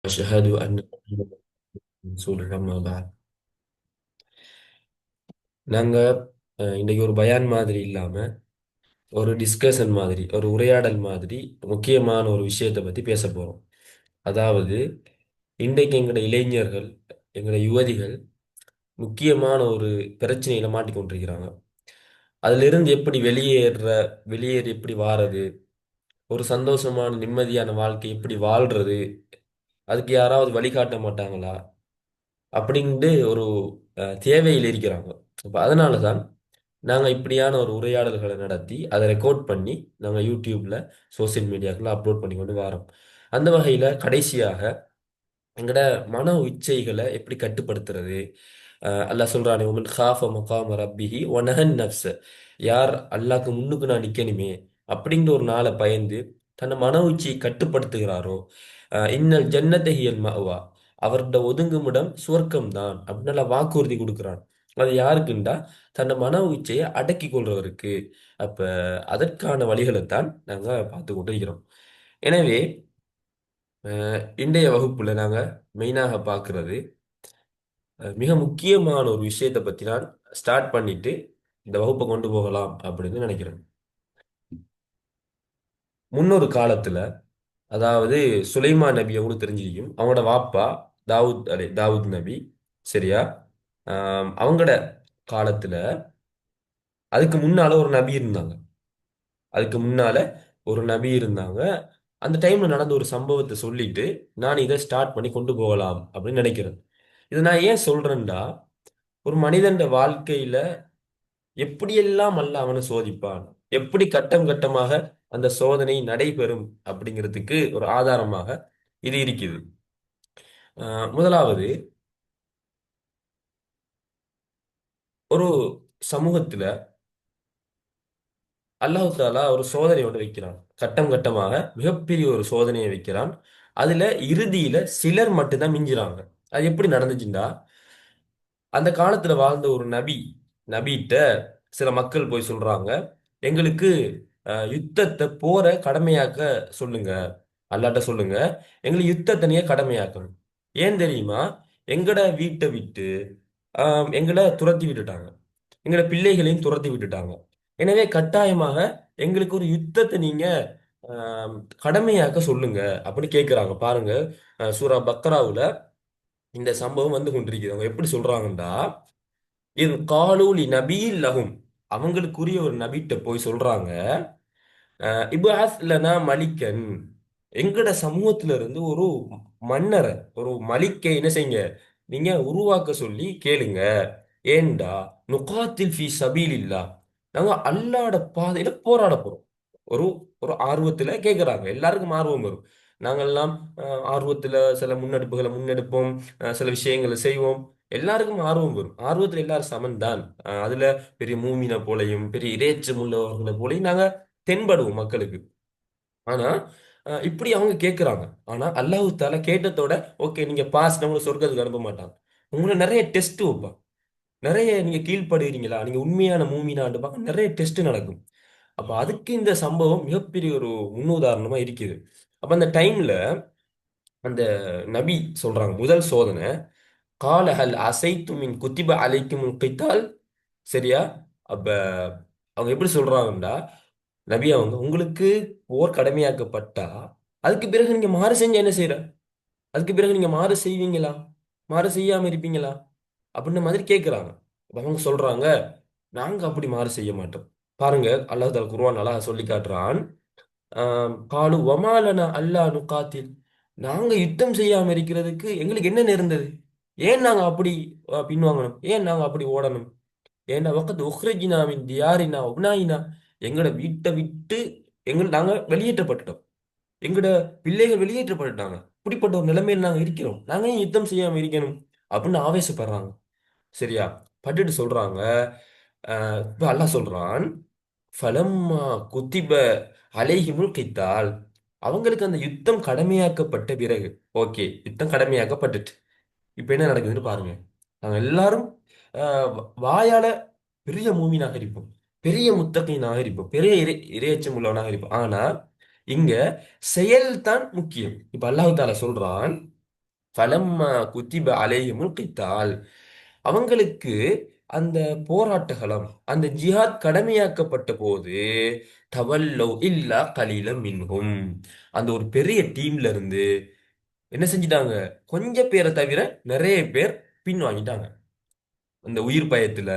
أشهد أن محمدًا رسول الله أما بعد. நாங்க இன்னைக்கு ஒரு பயான் மாதிரி இல்லாம ஒரு டிஸ்கஷன் மாதிரி ஒரு உரையாடல் மாதிரி முக்கியமான ஒரு விஷயத்தை பத்தி பேச போறோம். அதாவது இன்றைக்கு எங்கட இளைஞர்கள் எங்கட யுவதிகள் முக்கியமான ஒரு பிரச்சனையில மாட்டிக்கொண்டிருக்கிறாங்க. அதிலிருந்து எப்படி வெளியேறி எப்படி வாரது, ஒரு சந்தோஷமான நிம்மதியான வாழ்க்கை எப்படி வாழ்றது, அதுக்கு யாராவது வழிகாட்ட மாட்டாங்களா அப்படின்ட்டு ஒரு தேவையில் இருக்கிறாங்க. அப்ப அதனால தான் நாங்கள் இப்படியான ஒரு உரையாடல்களை நடத்தி அதை ரெக்கார்ட் பண்ணி நாங்கள் யூடியூப்ல சோஷியல் மீடியாக்குள்ள அப்லோட் பண்ணி கொண்டு வரோம். அந்த வகையில் கடைசியாக எங்கட மன இச்சைகளை எப்படி கட்டுப்படுத்துறது. அல்லாஹ் சொல்றானே உமன் ஹாஃப மகாம ரப்பிஹி ஒனஹன் நப்ச, யார் அல்லாஹ்க்கு முன்னுக்கு நான் நிக்கணுமே அப்படிங்கிற ஒரு நாளை பயந்து தன்னை மன உச்சியை கட்டுப்படுத்துகிறாரோ, இன்னல் ஜன்னதஹியல் மஅவா, அவருடைய ஒதுங்குமிடம் சுவர்க்கம் தான் அப்படின்னு நல்லா வாக்குறுதி கொடுக்கிறான். அது யாருக்குண்டா தன்னை மன உச்சியை அடக்கி கொள்றவருக்கு. அப்ப அதற்கான வழிகளைத்தான் நாங்க பார்த்து கொண்டிருக்கிறோம். எனவே இன்றைய வகுப்புல நாங்க மெயினாக பார்க்கிறது மிக முக்கியமான ஒரு விஷயத்தை பத்தி நான் ஸ்டார்ட் பண்ணிட்டு இந்த வகுப்பை கொண்டு போகலாம் அப்படின்னு நினைக்கிறேன். முன்னொரு காலத்துல, அதாவது சுலைமான் நபி அவங்களுக்கு தெரிஞ்சிருக்கும். அவங்களோட வாப்பா தாவூத் நபி, சரியா? அவங்களோட காலத்துல அதுக்கு முன்னால ஒரு நபி இருந்தாங்க. அதுக்கு முன்னால ஒரு நபி இருந்தாங்க. அந்த டைம்ல நடந்த ஒரு சம்பவத்தை சொல்லிட்டு நான் இதை ஸ்டார்ட் பண்ணி கொண்டு போகலாம் அப்படின்னு நினைக்கிறேன். இதை நான் ஏன் சொல்றேன்டா, ஒரு மனிதன் வாழ்க்கையில எப்படியெல்லாம் அல்லாஹ் அவனை சோதிப்பான், எப்படி கட்டம் கட்டமாக அந்த சோதனை நடைபெறும் அப்படிங்கிறதுக்கு ஒரு ஆதாரமாக இது இருக்குது. முதலாவது, ஒரு சமூகத்துல அல்லாஹ் தாலா ஒரு சோதனை ஒன்று வைக்கிறான். கட்டம் கட்டமாக மிகப்பெரிய ஒரு சோதனையை வைக்கிறான். அதுல இறுதியில சிலர் மட்டும்தான் மிஞ்சுறாங்க. அது எப்படி நடந்துச்சுண்டா, அந்த காலத்துல வாழ்ந்த ஒரு நபிட்ட சில மக்கள் போய் சொல்றாங்க, எங்களுக்கு யுத்தத்தை போற கடமையாக்க சொல்லுங்க, அல்லாட்ட சொல்லுங்க, எங்களுக்கு யுத்தத்தை நீங்க கடமையாக்கணும். ஏன் தெரியுமா? எங்கட வீட்டை விட்டு எங்களை துரத்தி விட்டுட்டாங்க, எங்களோட பிள்ளைகளையும் துரத்தி விட்டுட்டாங்க. எனவே கட்டாயமாக எங்களுக்கு ஒரு யுத்தத்தை நீங்க ஆம், கடமையாக்க சொல்லுங்க அப்படி கேட்கிறாங்க. பாருங்க, சூரா பக்ராவுல இந்த சம்பவம் வந்து கொண்டிருக்குது. அவங்க எப்படி சொல்றாங்கடா, இது காலூலி நபியில் லஹும், அவங்களுக்குரிய ஒரு நபிட்ட போய் சொல்றாங்க, இப்ஆஸ் லனா மலிக்கன், எங்கட சமூகத்துல இருந்து ஒரு மன்னரை, ஒரு மலிக்கை என்ன செய்யுங்க, நீங்க உருவாக்க சொல்லி கேளுங்க. ஏன்டா நுகாத்தில் ஃபி சபீலில்லா, நாங்க அல்லாஹ்ட பாதையில போராட போறோம். ஒரு ஒரு ஆர்வத்துல கேட்கறாங்க. எல்லாருக்கும் ஆர்வம் வரும். நாங்கெல்லாம் ஆர்வத்துல சில முன்னெடுப்புகளை முன்னெடுப்போம், சில விஷயங்களை செய்வோம். எல்லாருக்கும் ஆர்வம் வரும். ஆர்வத்துல எல்லாரும் சமன்தான். அதுல பெரிய மூமினை போலையும் பெரிய இரையச்சம் உள்ளவர்களை போலையும் நாங்க தென்படுவோம் மக்களுக்கு. ஆனா இப்படி அவங்க கேட்கிறாங்க. ஆனா அல்லாஹ் தாலா கேட்டதோட ஓகே நீங்க பாஸ், நம்மள சொர்க்கத்துக்கு அனுப்ப மாட்டாங்க. உங்களை நிறைய டெஸ்ட் வைப்பான். நிறைய நீங்க கீழ்ப்படுகிறீங்களா, நீங்க உண்மையான மூமினான்னு பார்க்க நிறைய டெஸ்ட் நடக்கும். அப்ப அதுக்கு இந்த சம்பவம் மிகப்பெரிய ஒரு முன்னுதாரணமா இருக்குது. அப்ப அந்த டைம்ல அந்த நபி சொல்றாங்க, முதல் சோதனை, கால ஹல் அசைத்து மின் குத்திப அலைக்கும் கித்தால், சரியா? அப்ப அவங்க எப்படி சொல்றாங்கன்னா, நபி அவங்க உங்களுக்கு போர் கடமையாக்கப்பட்டா அதுக்கு பிறகு நீங்க மாறு செஞ்ச என்ன செய்யற, அதுக்கு பிறகு நீங்க மாறு செய்வீங்களா, மாறு செய்யாம இருப்பீங்களா அப்படின்ற மாதிரி கேட்கிறாங்க. அப்ப அவங்க சொல்றாங்க, நாங்க அப்படி மாறு செய்ய மாட்டோம். பாருங்க, அல்லாஹ் தஆலா குர்ஆன் அழகா சொல்லி காட்டுறான். காலு வமாலனா அல்லா நுகாத்தில், நாங்க யுத்தம் செய்யாம இருக்கிறதுக்கு எங்களுக்கு என்ன நேர்ந்தது, ஏன் நாங்க அப்படி பின்வாங்கணும், ஏன் நாங்க அப்படி ஓடணும். ஏன்னா வக்கத்து உஹ்ரஜினா மின் தியாரினா உப்னாயினா, எங்களோட வீட்டை விட்டு நாங்க வெளியேற்றப்பட்டுட்டோம், எங்களோட பிள்ளைகள் வெளியேற்றப்பட்டுட்டாங்க, இப்படிப்பட்ட ஒரு நிலைமையில் நாங்க இருக்கிறோம், நாங்க ஏன் யுத்தம் செய்யாம இருக்கணும் அப்படின்னு ஆவேசப்படுறாங்க. சரியா? பட்டுட்டு சொல்றாங்க, இப்ப அல்லாஹ் சொல்றான், ஃபலம்மா குத்திப அலைஹிமுல் கித்தால், அவங்களுக்கு அந்த யுத்தம் கடமையாக்கப்பட்ட பிறகு, ஓகே யுத்தம் கடமையாக்கப்பட்டுட்டு இப்ப என்ன நடக்குதுன்னு பாருங்க. நாங்க எல்லாரும் வாயால பெரிய மூமினாக இருப்போம், பெரிய முத்தகீனாக இருப்போம், பெரிய இரையச்சம் உள்ளவனாக இருப்போம். ஆனா இங்க செயல் தான் முக்கியம். இப்ப அல்லாஹ் தாலா சொல்றான், ஃபலம்மா குத்திப அலைஹிமுல் கித்தால், அவங்களுக்கு அந்த போராட்டகளம், அந்த ஜிஹாத் கடமையாக்கப்பட்ட போது, தவல்லவ் இல்லா கலீலம் மின்ஹும், அந்த ஒரு பெரிய டீம்ல இருந்து என்ன செஞ்சிட்டாங்க, கொஞ்சம் பேரை தவிர நிறைய பேர் பின் வாங்கிட்டாங்க. இந்த உயிர் பயத்துல,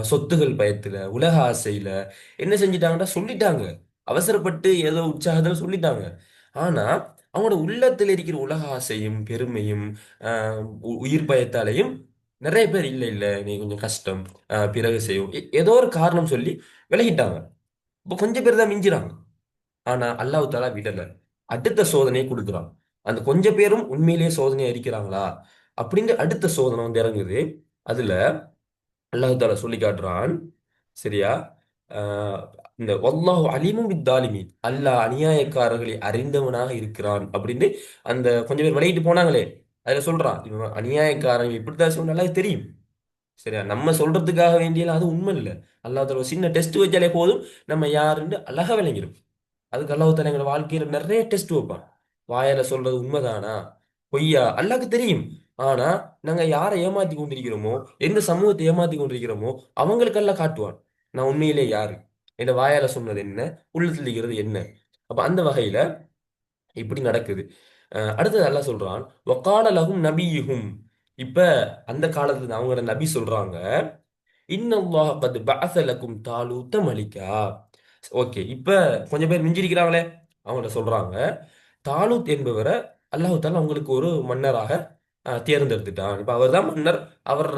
சொத்துகள் பயத்துல, உலக ஆசையில என்ன செஞ்சிட்டாங்கன்னா சொல்லிட்டாங்க. அவசரப்பட்டு ஏதோ உற்சாகத்துல சொல்லிட்டாங்க. ஆனா அவங்களோட உள்ளத்துல இருக்கிற உலக ஆசையும் பெருமையும் உயிர் பயத்தாலையும் நிறைய பேர் இல்ல இல்ல நீ கொஞ்சம் கஷ்டம், பிறகு செய்யும், ஏதோ ஒரு காரணம் சொல்லி விலகிட்டாங்க. இப்போ கொஞ்சம் பேர் தான் மிஞ்சுறாங்க. ஆனா அல்லாஹ் தாலா விடல, அடுத்த சோதனையை கொடுக்குறான். அந்த கொஞ்ச பேரும் உண்மையிலேயே சோதனையா இருக்கிறாங்களா அப்படின்னு அடுத்த சோதனை வந்து இறங்குது. அதுல அல்லாஹ் தாலா சொல்லி காட்டுறான். சரியா? ஆஹ் இந்த வல்லாஹு அலீமும் பித்தாலிமீன், அல்லாஹ் அநியாயக்காரர்களை அறிந்தவனாக இருக்கிறான் அப்படின்னு அந்த கொஞ்சம் பேர் விலகிட்டு போனாங்களே, அதுல சொல்றான் இவன் அநியாயக்காரன் இப்படித்தான் சொன்ன நல்லா தெரியும். சரியா? நம்ம சொல்றதுக்காக வேண்டியல அது உண்மை இல்லை. அல்லாஹ் தாலா ஒரு சின்ன டெஸ்ட் வச்சாலே போதும் நம்ம யாருன்னு அழகா விளங்கிடும். அதுக்கு அல்லாஹ் தாலா எங்களோட வாழ்க்கையில நிறைய டெஸ்ட் வைப்பான். வாயால சொல்றது உண்மைதானா பொய்யா அல்லாஹ்க்கு தெரியும். ஆனா நாங்க யாரை ஏமாத்தி கொண்டிருக்கிறோமோ, எந்த சமூகத்தை ஏமாத்தி கொண்டிருக்கிறோமோ அவங்களுக்கெல்லாம் காட்டுவான் நான் உண்மையிலே யாரு, என் வாயால சொன்னது என்ன, உள்ளத்தில் இருக்கிறது என்ன. அப்ப அந்த வகையில இப்படி நடக்குது. அடுத்தது அல்லாஹ் சொல்றான் வக்கால லஹும் நபியுஹும். இப்ப அந்த காலத்துல அவங்களோட நபி சொல்றாங்க, இன்னல்லாஹ கத் பஅஸ லக்கும் தாலூத்த மலிகா. ஓகே, இப்ப கொஞ்சம் பேர் மிஞ்சிருக்கிறாங்களே, அவங்கள சொல்றாங்க தாலூத் என்பவரை அல்லாஹ் தாலா உங்களுக்கு ஒரு மன்னராக தேர்ந்தெடுத்துட்டான். இப்ப அவர்தான் மன்னர், அவர்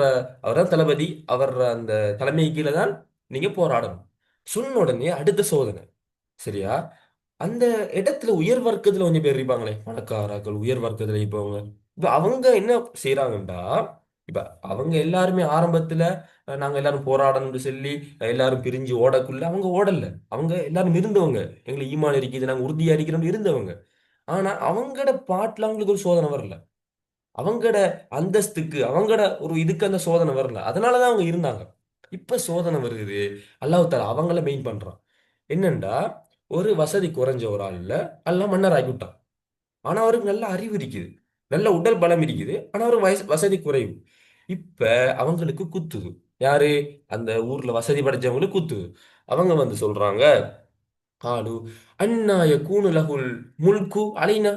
அவர்தான் தளபதி, அவர் அந்த தலைமை கீழே தான் நீங்க போராடணும். சொன்ன உடனே அடுத்த சோதனை. சரியா? அந்த இடத்துல உயர் வர்க்கத்துல கொஞ்சம் பேர் இருப்பாங்களே, பணக்காரர்கள் உயர் வர்க்கத்துல இருப்பவங்க. இப்ப அவங்க என்ன செய்யறாங்கடா, இப்ப அவங்க எல்லாருமே ஆரம்பத்துல நாங்க எல்லாரும் போராடணும்னு சொல்லி எல்லாரும் பிரிஞ்சு ஓடக்குள்ள அவங்க ஓடல. அவங்க எல்லாரும் இருந்தவங்க, எங்களுக்கு ஈமான் இருக்குது நாங்க உறுதியா இருக்கிறோம்னு இருந்தவங்க. ஆனா அவங்கட பாட்டுல அவங்களுக்கு ஒரு சோதனை வரல. அவங்கட அந்தஸ்துக்கு அவங்கட ஒரு இதுக்கு அந்த சோதனை வரல. அதனாலதான் அவங்க இருந்தாங்க. இப்ப சோதனை வருது. அல்லாஹ் தாலா அவங்கள மெயின் பண்றான். என்னண்டா, ஒரு வசதி குறைஞ்ச ஒரு ஆள்ல எல்லாம் மன்னர் ஆகிவிட்டான். ஆனா அவருக்கு நல்ல அறிவு இருக்குது, நல்ல உடல் பலம் இருக்குது. ஆனா அவர் வசதி குறைவு. இப்ப அவங்களுக்கு குத்துது. யாரு? அந்த ஊர்ல வசதி படைச்சவங்களுக்கு குத்துது. அவங்க வந்து சொல்றாங்க, காலு அன்னா யகூனு லஹுல் முல்கு அலைனா,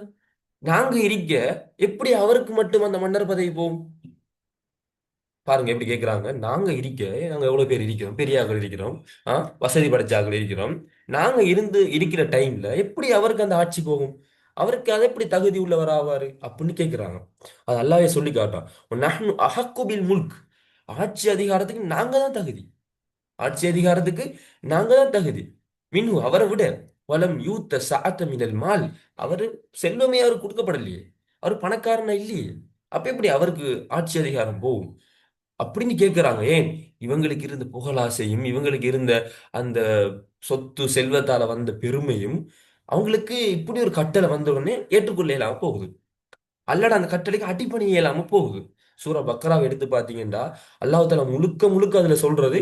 நாங்க இருக்க எப்படி அவருக்கு மட்டும் அந்த மன்னர் பதவி போகும்? பாருங்க எப்படி கேக்குறாங்க. நாங்க இருக்க, நாங்க எவ்வளவு பேர் இருக்கிறோம், பெரிய ஆட்கள் இருக்கிறோம், ஆ, வசதி படைச்ச ஆட்கள் இருக்கிறோம். நாங்க இருந்து இருக்கிற டைம்ல எப்படி அவருக்கு அந்த ஆட்சி போகும்? அவருக்கு அதை எப்படி தகுதி உள்ளவர் ஆவாரு அப்படின்னு கேக்குறாங்க. அது அல்லாஹ்வே சொல்லி காட்டான், நஹ்னு அஹக்கு பில் முல்க், ஆட்சி அதிகாரத்துக்கு நாங்க தான் தகுதி. ஆட்சி அதிகாரத்துக்கு நாங்க தான் தகுதி. மின்ஹு அவரை விட, வலம் யூத்த சஅத மினல் மால், அவரு செல்வமே அவருக்கு கொடுக்கப்படலையே, அவர் பணக்காரனா இல்லையே, அப்ப எப்படி அவருக்கு ஆட்சி அதிகாரம் போகும் அப்படின்னு கேட்கிறாங்க. ஏன்? இவங்களுக்கு இருந்த புகழாசையும் இவங்களுக்கு இருந்த அந்த சொத்து செல்வத்தால வந்த பெருமையும் அவங்களுக்கு இப்படி ஒரு கட்டளை வந்த உடனே ஏற்றுக்கொள்ள இயலாம போகுது. அல்லாட அந்த கட்டளைக்கு அடிபணி இயலாம போகுது. சூரா பக்ராவை எடுத்து பாத்தீங்கன்னா அல்லாஹ் தஆலா முழுக்க முழுக்க அதுல சொல்றது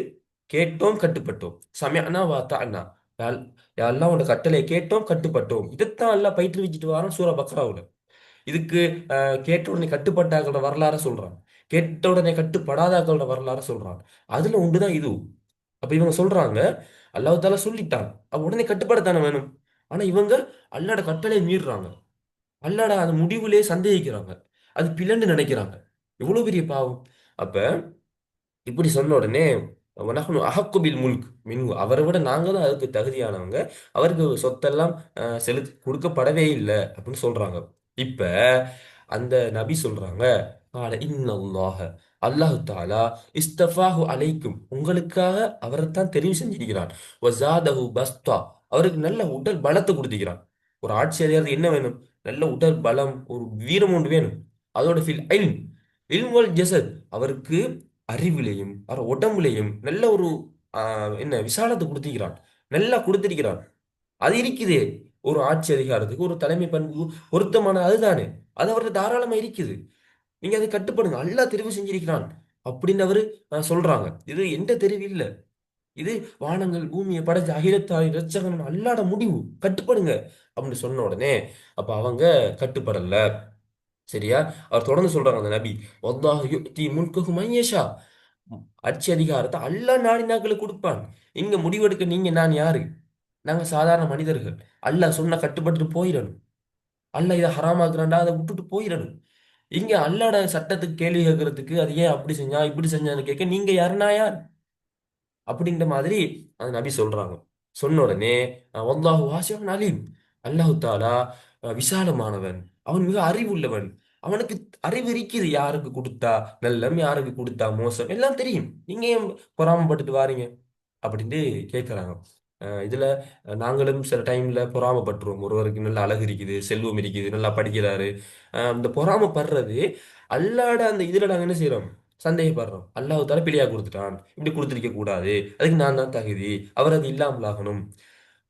கேட்டோம் கட்டுப்பட்டோம், சமிஅனா வ அத்தஅனா. அல்லாஹ் உன்னோட கட்டளையை கேட்டோம் கட்டுப்பட்டோம். இதைத்தான் அல்லாஹ் பயிற்றுவிச்சிட்டு வரான் சூரா பக்ராவுல. இதுக்கு கேட்ட உடனே கட்டுப்பட்டாக்களோட வரலாற சொல்றான், கேட்ட உடனே கட்டுப்படாதாக்களோட வரலாற சொல்றான். அதுல ஒன்றுதான் இது. அப்ப இவங்க சொல்றாங்க அல்லாஹ் தாலா சொல்லிட்டான், அப்ப உடனே கட்டுப்படத்தானே வேணும். ஆனா இவங்க அல்லாஹ்ட கட்டளையை மீறுறாங்க, அல்லாஹ்ட அந்த முடிவுலயே சந்தேகிக்கிறாங்க, அது பிழைன்னு நினைக்கிறாங்க. எவ்வளவு பெரிய பாவம்! அப்ப இப்படி சொன்ன உடனே வனஹ்னு அஹக்கு பில் முல்க் மின்ஹு, அவரை விட நாங்க தான் அதுக்கு தகுதியானவங்க, அவருக்கு சொத்தெல்லாம் செலுத்தி கொடுக்கப்படவே இல்லை அப்படின்னு சொல்றாங்க. இப்ப அந்த நபி சொல்றாங்க, கால இன்னல்லாஹ, அல்லாஹ் தாலா இஸ்தஃபாஹு அலைக்கும், உங்களுக்காக அவரைத்தான் தெரிவு செஞ்சிருக்கிறான். வஸாதஹு பஸ்தா, அவருக்கு நல்ல உடல் பலத்தை கொடுத்திருக்கிறான். ஒரு ஆட்சி அதிகாரத்துக்கு என்ன வேணும்? நல்ல உடல் பலம், ஒரு வீரம் ஒன்று வேணும். அதோட ஃபில் இல்ம், இல்ம் வல் ஜஸத், அவருக்கு அறிவிலையும் அவர் உடம்புலையும் நல்ல ஒரு என்ன விசாலத்தை கொடுத்திருக்கிறான், நல்லா கொடுத்திருக்கிறான். அது இருக்குதே, ஒரு ஆட்சி அதிகாரத்துக்கு ஒரு தலைமை பண்பு பொருத்தமான அதுதானே, அது அவருக்கு தாராளமா இருக்குது. நீங்க அதை கட்டுப்படுங்க, அல்லாஹ் தெரிவு செஞ்சிருக்கிறான் அப்படின்னு அவரு சொல்றாங்க. இது எந்த தெரிவு இல்ல, இது வானங்கள் பூமியை படைச்ச அகிலத்தாய் ரச்சகன் அல்லாட முடிவு, கட்டுப்படுங்க அப்படின்னு சொன்ன உடனே அப்ப அவங்க கட்டுப்படல. சரியா? அவர் தொடர்ந்து சொல்றாங்க அந்த நபி, வல்லாஹு யுக்தி முல்கஹு மன் யஷா. ஆட்சி அதிகாரத்தை அல்லாஹ் நாடினாக்களுக்கு கொடுப்பான். இங்க முடிவெடுக்க நீங்க நான் யாரு? நாங்க சாதாரண மனிதர்கள். அல்லாஹ் சொன்ன கட்டுப்பட்டு போயிடணும். அல்லாஹ் இதை ஹராமாக்குறான்டா அதை விட்டுட்டு போயிடணும். இங்க அல்லாஹ்ட சட்டத்துக்கு கேள்வி கேட்கறதுக்கு அது ஏன் அப்படி செஞ்சா இப்படி செஞ்சான்னு கேட்க நீங்க யாருன்னா யார்? அப்படின்ற மாதிரி அந்த நபி சொல்றாங்க. சொன்ன உடனே வல்லாஹு வாசிவன் அலீம். அல்லாஹு தாலா விசாலமானவன், அவன் மிக அறிவுள்ளவன். அவனுக்கு அறிவு இருக்குது, யாருக்கு கொடுத்தா நல்லம், யாருக்கு கொடுத்தா மோசம் எல்லாம் தெரியும். நீங்க ஏன் பொறாமப்பட்டுட்டு வாரீங்க அப்படின்ட்டு கேட்குறாங்க. இதுல நாங்களும் சில டைம்ல பொறாமப்பட்டுருவோம். ஒருவருக்கு நல்ல அழகு இருக்குது, செல்வம் இருக்குது, நல்லா படிக்கிறாரு. இந்த பொறாமப்படுறது அல்லாட அந்த இதுல நாங்க என்ன செய்றோம்? சந்தேகப்படுறோம். அல்லாஹ் தால பிழையா கொடுத்துட்டான், இப்படி கொடுத்துருக்க கூடாது, அதுக்கு நான் தான் தகுதி, அவர் அது இல்லாமலாகணும்.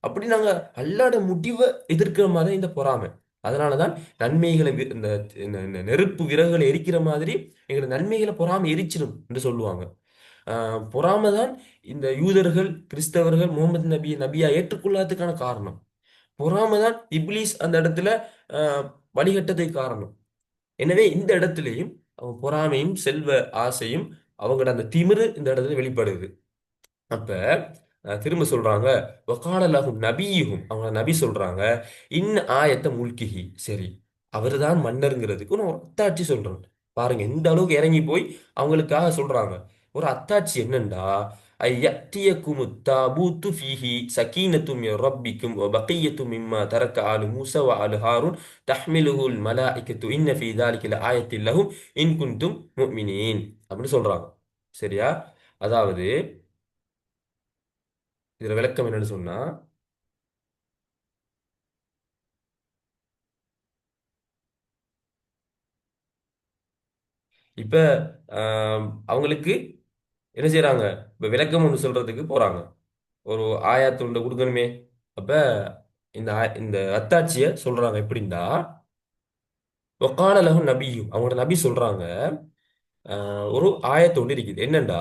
அப்படி நாங்க அல்லாட முடிவை எதிர்க்கிற மாதிரி இந்த பொறாமை. அதனாலதான் நன்மைகளை இந்த நெருப்பு விறகுகளை எரிக்கிற மாதிரி எங்களை நன்மைகளை பொறாமை எரிச்சிடும் என்று சொல்லுவாங்க. பொறாமை தான் இந்த யூதர்கள் கிறிஸ்தவர்கள் முகமது நபியை நபியா ஏற்றுக்கொள்ளாததுக்கான காரணம். பொறாமை தான் இப்லீஸ் அந்த இடத்துல ஆஹ் வழிகட்டதுக்கு காரணம். எனவே இந்த இடத்துலையும் அவங்க பொறாமையும் செல்வ ஆசையும் அவங்களோட அந்த திமிரு இந்த இடத்துல வெளிப்படுது. அப்ப திரும்ப சொல்றாங்க, வக்காலலகும் நபியுகும், அவங்க நபி சொல்றாங்க, ஆயத்த முல்கிஹி. சரி, அவர்தான் மன்னருங்கிறதுக்கு நான் ஒரு அத்தாட்சி சொல்றேன். பாருங்க இந்த அளவுக்கு இறங்கி போய் அவங்களுக்காக சொல்றாங்க. ஒரு அத்தாட்சி என்னண்டா, ஐயத்தியக்குமு தாபூத்து ஃபீஹி சகீனத்தும் மின் ரப்பிக்கும் வ பகிய்யத்தும் மிம்மா தரக்க ஆலு மூஸா வ ஆலு ஹாரூன் தஹ்மிலுஹுல் மலாயிகத்து இன்ன ஃபீ தாலிக லஆயத்தின் லஹும் இன் குன்தும் முஃமினீன் அப்படின்னு சொல்றாங்க. சரியா? அதாவது இதுல விளக்கம் என்னன்னு சொன்னா, இப்ப அவங்களுக்கு என்ன செய்றாங்க? இப்ப விளக்கம் ஒன்று சொல்றதுக்கு போறாங்க. ஒரு ஆயத்து ஒன்று கொடுக்கணுமே. அப்ப இந்த அத்தாட்சிய சொல்றாங்க எப்படின்னா, வக்கால லஹு நபியும், அவங்களோட நபி சொல்றாங்க, ஒரு ஆயத்து ஒன்று இருக்குது. என்னண்டா,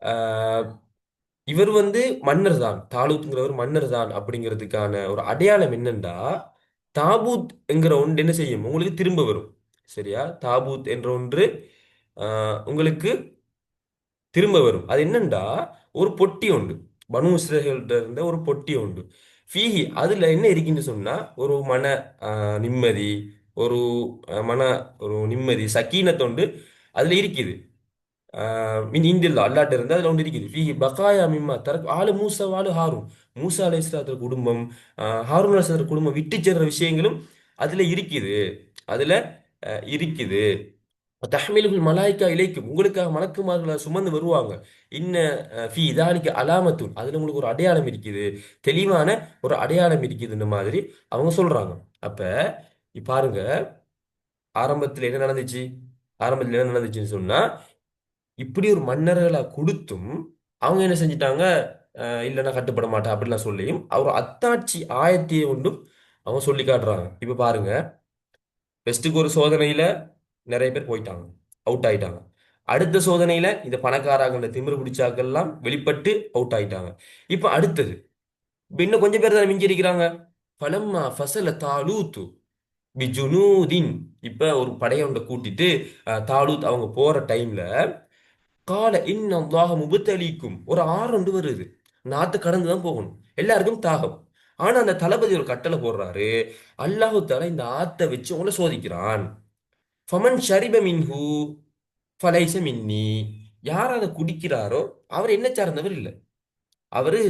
ஆஹ், இவர் வந்து மன்னர் தான், தாலூத்ங்கிறவர் மன்னர் தான் அப்படிங்கிறதுக்கான ஒரு அடையாளம் என்னண்டா, தாபூத் என்கிற ஒன்று என்ன செய்யும்? உங்களுக்கு திரும்ப வரும். சரியா? தாபூத் என்ற ஒன்று உங்களுக்கு திரும்ப வரும். அது என்னண்டா, ஒரு பொட்டி உண்டு. பனு இஸ்ரவேல்கிட்ட இருந்த ஒரு பொட்டி உண்டு. ஃபீஹி, அதுல என்ன இருக்குன்னு சொன்னா, ஒரு மன நிம்மதி, ஒரு மன ஒரு நிம்மதி சக்கீனத்தொண்டு அதுல இருக்குது. மின் இந்தில் அல்லாட்ட இருந்து அதுல ஒன்று இருக்குது. ஃபீஹி பகாயா மிம்மா தரக் ஆளு மூசா வாலு ஹாரூன். மூசா அலைஹிஸ்ஸலாத்து குடும்பம், ஹாரூன் அலைஹிஸ்ஸலாத்து குடும்பம் விட்டு சென்ற விஷயங்களும் அதுல இருக்குது. அதுல இருக்குது. தஹ்மிலுல் மலாய்க்கா இலைக்கும், உங்களுக்காக மலக்குமார்களை சுமந்து வருவாங்க. இன்ன ஃபி இதாலிக்கு அலாமத்துன், அதுல உங்களுக்கு ஒரு அடையாளம் இருக்குது, தெளிவான ஒரு அடையாளம் இருக்குதுன்ற மாதிரி அவங்க சொல்றாங்க. அப்ப பாருங்க, ஆரம்பத்தில் என்ன நடந்துச்சு? ஆரம்பத்தில் என்ன நடந்துச்சுன்னு சொன்னா, இப்படி ஒரு மன்னர்களை கொடுத்தும் அவங்க என்ன செஞ்சிட்டாங்க? இல்லைன்னா கட்டுப்பட மாட்டேன் அப்படிலாம் சொல்லியும் அவர் அத்தாட்சி ஆயத்தியை ஒன்றும் அவங்க சொல்லி காட்டுறாங்க. இப்ப பாருங்க, ஃபெஸ்ட்டுக்கு ஒரு சோதனையில நிறைய பேர் போயிட்டாங்க, அவுட் ஆயிட்டாங்க. அடுத்த சோதனையில இந்த பணக்காரங்கள திமிரு பிடிச்சாக்கெல்லாம் வெளிப்பட்டு அவுட் ஆயிட்டாங்க. இப்ப அடுத்தது, இப்ப இன்னும் கொஞ்சம் பேர் தான் மிஞ்சி இருக்கிறாங்க. பலம்மா ஃபசல தாலூத்து பிஜுனூதின், இப்ப ஒரு படையொன்றை கூட்டிட்டு தாலூத் அவங்க போற டைம்ல கால இன்னல்லாஹ முபத்தலிக்கும், ஒரு ஆறு ஒன்று வருது. அந்த ஆத்தை கடந்து தான் போகணும், எல்லாருக்கும் தாகம். ஆனா அந்த தளபதி ஒரு கட்டளை போடுறாரு, அல்லாஹு தாலா இந்த ஆத்தை வச்சு உங்களை சோதிக்கிறான். ஃபமன் ஷரிப மின்ஹு ஃபலைஸ மின்னி, யார் அதை குடிக்கிறாரோ அவர் என்ன சார்ந்தவர் இல்லை. அவரு